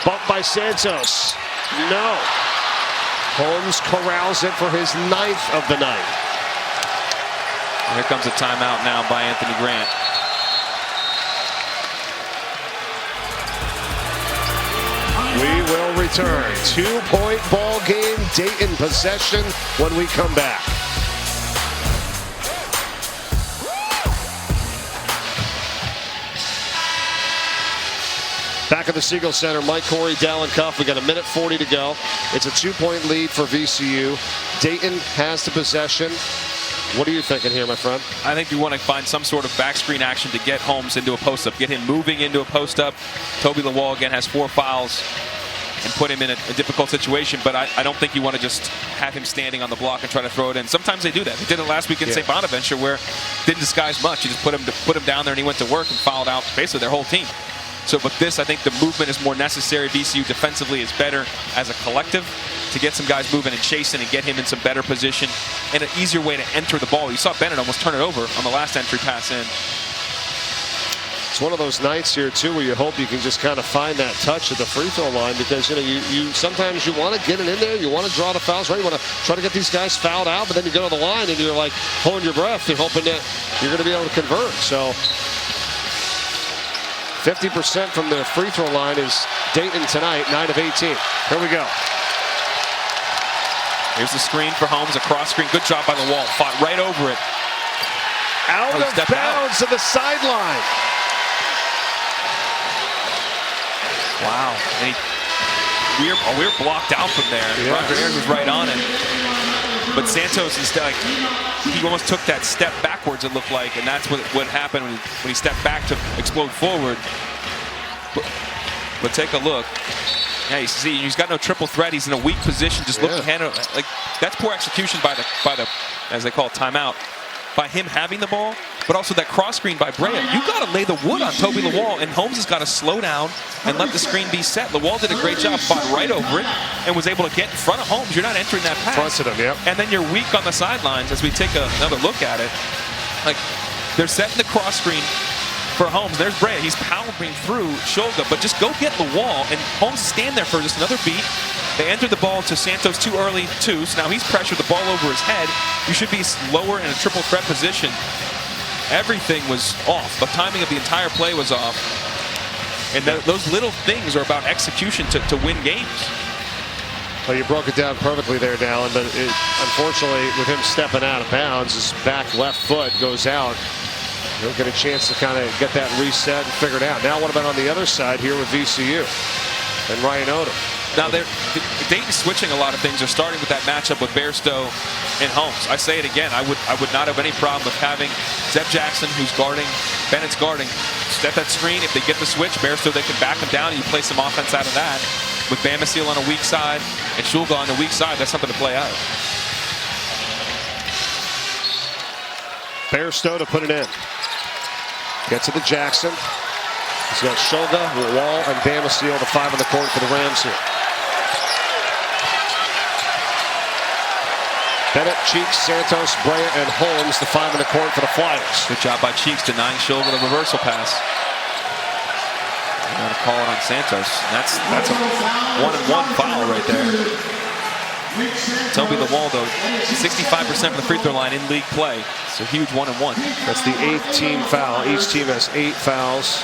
Bump by Santos. No. Holmes corrals it for his 9th of the night. Here comes a timeout now by Anthony Grant. We will return. 2-point ball game, Dayton possession when we come back. Back at the Siegel Center, Mike Corey, Dallin Cuff. We got 1:40 to go. It's a 2-point lead for VCU. Dayton has the possession. What are you thinking here, my friend? I think you want to find some sort of back screen action to get Holmes into a post-up, get him moving into a post-up. Toby Lawal again has 4 fouls and put him in a difficult situation, but I don't think you want to just have him standing on the block and try to throw it in. Sometimes they do that. They did it last week in St. Bonaventure, where it didn't disguise much. You just put him down there and he went to work and fouled out basically their whole team. So, but this, I think the movement is more necessary. VCU defensively is better as a collective to get some guys moving and chasing and get him in some better position and an easier way to enter the ball. You saw Bennett almost turn it over on the last entry pass in. It's one of those nights here too where you hope you can just kind of find that touch at the free throw line, because you sometimes you want to get it in there, you want to draw the fouls, right? You want to try to get these guys fouled out, but then you go to the line and you're like holding your breath, you're hoping that you're going to be able to convert. So 50% from the free throw line is Dayton tonight, 9 of 18. Here we go. Here's the screen for Holmes, a cross screen. Good job by the wall. Fought right over it. Out of bounds to the sideline. Wow. And we're blocked out from there. Yeah. Roger Ayers was right on it. But Santos, instead, he almost took that step backwards, it looked like, and that's what happened when he stepped back to explode forward. But take a look. Yeah, you see, he's got no triple threat. He's in a weak position, just looking like that's poor execution by the as they call it, timeout, by him having the ball, but also that cross screen by Brea. You got to lay the wood on Toby Lawal, and Holmes has got to slow down and let the screen be set. Lawal did a great job, fought right over it, and was able to get in front of Holmes. You're not entering that pass. Fronted him, yep. And then you're weak on the sidelines as we take another look at it. Like, they're setting the cross screen for Holmes. There's Brea. He's powering through Shulga, but just go get Lawal, and Holmes stand there for just another beat. They entered the ball to Santos too early, too, so now he's pressured the ball over his head. You should be lower in a triple threat position. Everything was off. The timing of the entire play was off. And those little things are about execution to win games. Well, you broke it down perfectly there, Dallin, but unfortunately, with him stepping out of bounds, his back left foot goes out. He'll get a chance to kind of get that reset and figured out. Now what about on the other side here with VCU and Ryan Odom? Now, Dayton's switching a lot of things. They're starting with that matchup with Bairstow and Holmes. I say it again, I would not have any problem with having Zeb Jackson, who's guarding, Bennett's guarding, set that screen. If they get the switch, Bairstow, they can back him down, and you play some offense out of that. With Bamasil on a weak side and Shulga on the weak side, that's something to play out. Bairstow to put it in. Gets it to Jackson. He's got Shulga, Wall, and Bamasil, the 5 on the court for the Rams here. Bennett, Cheeks, Santos, Brea, and Holmes, the 5 on the court for the Flyers. Good job by Cheeks denying Shulga the reversal pass. Going to call it on Santos. That's a 1-and-1 foul right there. Toby Lawaldo, 65% from the free throw line in league play. It's a huge 1-and-1. That's the 8th team foul. Each team has 8 fouls.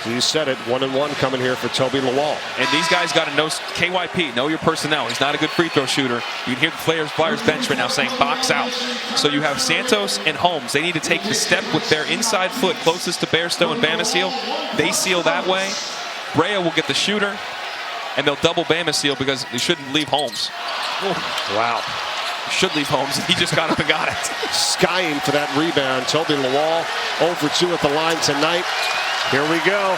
So you said it, 1-and-1 coming here for Toby Lawal. And these guys got to know KYP, know your personnel. He's not a good free throw shooter. You can hear the Flyers bench right now saying box out. So you have Santos and Holmes. They need to take the step with their inside foot closest to Bairstow and Bamasil. They seal that way. Brea will get the shooter, and they'll double Bamasil because they shouldn't leave Holmes. Wow. Should leave Holmes, and he just got up and got it. Skying for that rebound. Toby Lawal 0 for 2 at the line tonight. Here we go.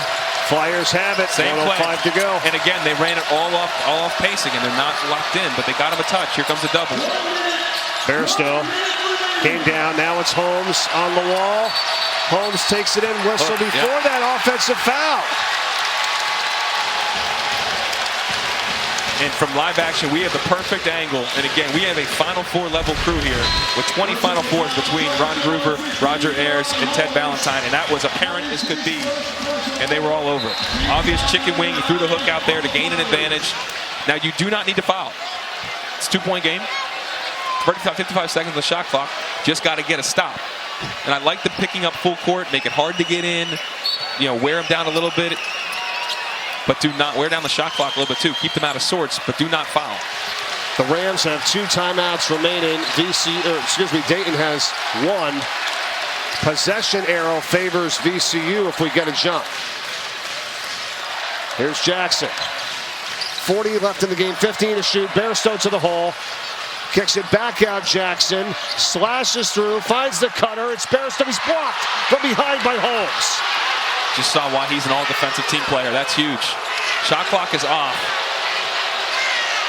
Flyers have it. Same play. 5 to go. And again, they ran it all off pacing, and they're not locked in, but they got him a touch. Here comes the double. Bairstow came down. Now it's Holmes on the wall. Holmes takes it in. Whistle before that offensive foul. And from live action, we have the perfect angle. And again, we have a Final Four level crew here with 20 Final Fours between Ron Groover, Roger Ayers, and Ted Valentine. And that was apparent as could be. And they were all over it. Obvious chicken wing. He threw the hook out there to gain an advantage. Now, you do not need to foul. It's a 2-point game. 55 seconds on the shot clock. Just got to get a stop. And I like them picking up full court, make it hard to get in, wear them down a little bit. But do not wear down the shot clock a little bit too. Keep them out of sorts, but do not foul. The Rams have 2 timeouts remaining. Dayton has 1. Possession arrow favors VCU if we get a jump. Here's Jackson. 40 left in the game, 15 to shoot. Bairstow to the hole. Kicks it back out, Jackson. Slashes through, finds the cutter. It's Bairstow. He's blocked from behind by Holmes. Just saw why he's an all-defensive team player. That's huge. Shot clock is off.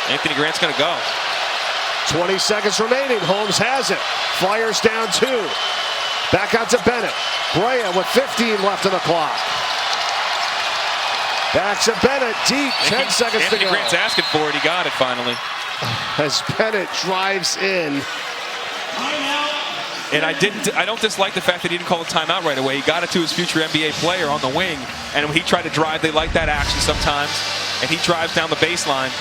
Anthony Grant's going to go. 20 seconds remaining. Holmes has it. Flyers down 2. Back out to Bennett. Brea with 15 left on the clock. Back to Bennett. Deep. 10 seconds to go. Anthony Grant's asking for it. He got it finally. As Bennett drives in. And I don't dislike the fact that he didn't call a timeout right away. He got it to his future NBA player on the wing, and when he tried to drive, they like that action sometimes, and he drives down the baseline.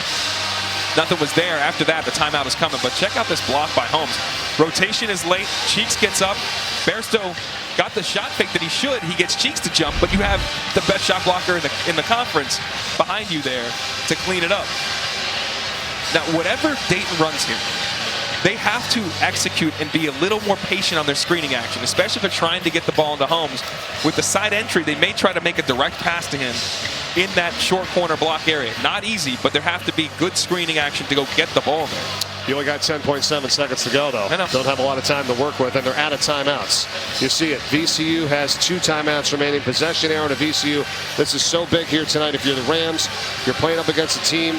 Nothing was there. After that, the timeout is coming, but check out this block by Holmes. Rotation is late. Cheeks gets up. Bairstow got the shot fake that he should. He gets Cheeks to jump, but you have the best shot blocker in the conference behind you there to clean it up. Now, whatever Dayton runs here, they have to execute and be a little more patient on their screening action, especially if they're trying to get the ball into Holmes. With the side entry, they may try to make a direct pass to him in that short corner block area. Not easy, but there have to be good screening action to go get the ball there. You only got 10.7 seconds to go, though. Don't have a lot of time to work with, and they're out of timeouts. You see it. VCU has 2 timeouts remaining. Possession arrow to VCU. This is so big here tonight. If you're the Rams, you're playing up against a team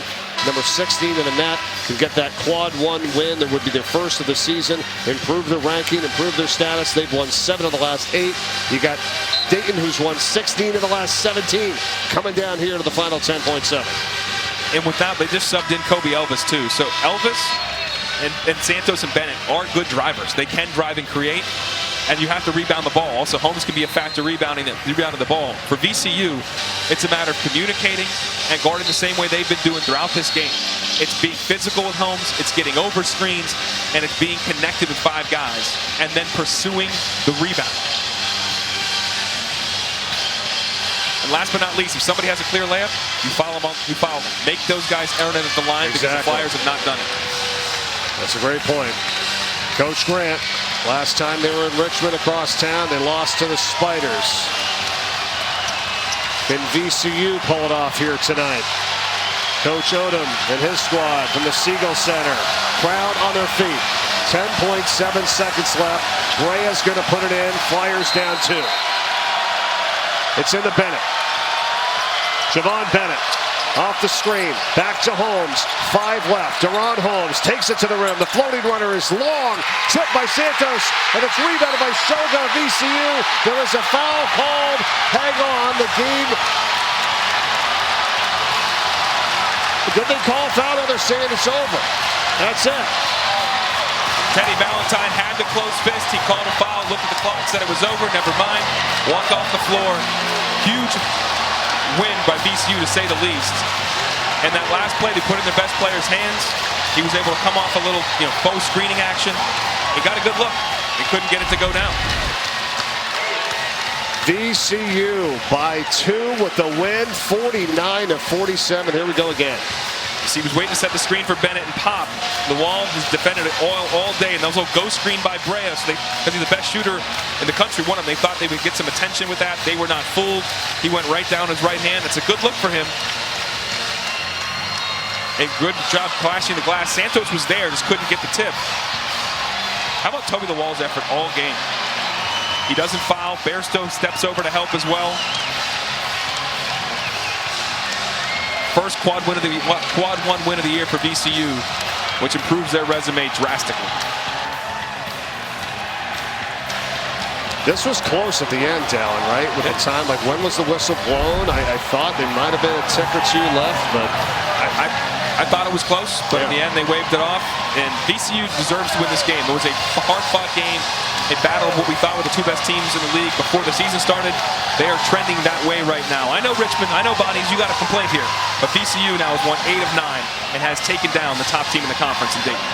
number 16 in the net, can get that quad 1 win. That would be their first of the season. Improve their ranking, improve their status. They've won 7 of the last 8. You got Dayton, who's won 16 of the last 17, coming down here to the final 10.7. And with that, they just subbed in Kobe Elvis, too. So Elvis and Santos and Bennett are good drivers. They can drive and create, and you have to rebound the ball. Also, Holmes can be a factor rebounding the ball. For VCU, it's a matter of communicating and guarding the same way they've been doing throughout this game. It's being physical with Holmes, it's getting over screens, and it's being connected with 5 guys, and then pursuing the rebound. And And last but not least, if somebody has a clear layup, you follow them. You follow them. Make those guys earn it at the line because the Flyers have not done it. That's a great point. Coach Grant, last time they were in Richmond across town, they lost to the Spiders. Can VCU pull it off here tonight? Coach Odom and his squad from the Siegel Center. Crowd on their feet. 10.7 seconds left. Brea's going to put it in. Flyers down 2. It's into Bennett. Javon Bennett off the screen. Back to Holmes. 5 left. Deron Holmes takes it to the rim. The floating runner is long. Tipped by Santos. And it's rebounded by Shoga of VCU. There is a foul called. Hang on. The game. Did they call foul? They're saying it's over. That's it. Teddy Valentine had the closed fist. He called a foul, looked at the clock, said it was over. Never mind. Walk off the floor. Huge win by VCU, to say the least. And that last play, they put it in their best player's hands. He was able to come off a little, faux screening action. He got a good look. They couldn't get it to go down. VCU by 2 with the win, 49-47. Here we go again. So he was waiting to set the screen for Bennett and pop. The wall has defended it all day, and that was a ghost screen by Brea. So because he's the best shooter in the country, one of them, they thought they would get some attention with that. They were not fooled. He went right down his right hand. It's a good look for him. A good job clashing the glass. Santos was there, just couldn't get the tip. How about Toby Lawal's effort all game? He doesn't foul. Bairstow steps over to help as well. First quad 1 win of the year for VCU, which improves their resume drastically. This was close at the end, Dallin, right? With the time, like when was the whistle blown? I thought there might have been a tick or two left, but I thought it was close, but in the end they waved it off. And VCU deserves to win this game. It was a hard-fought game, a battle of what we thought were the 2 best teams in the league before the season started. They are trending that way right now. I know Richmond, I know Bonnies, you got a complaint here, but VCU now has won 8 of 9 and has taken down the top team in the conference in Dayton.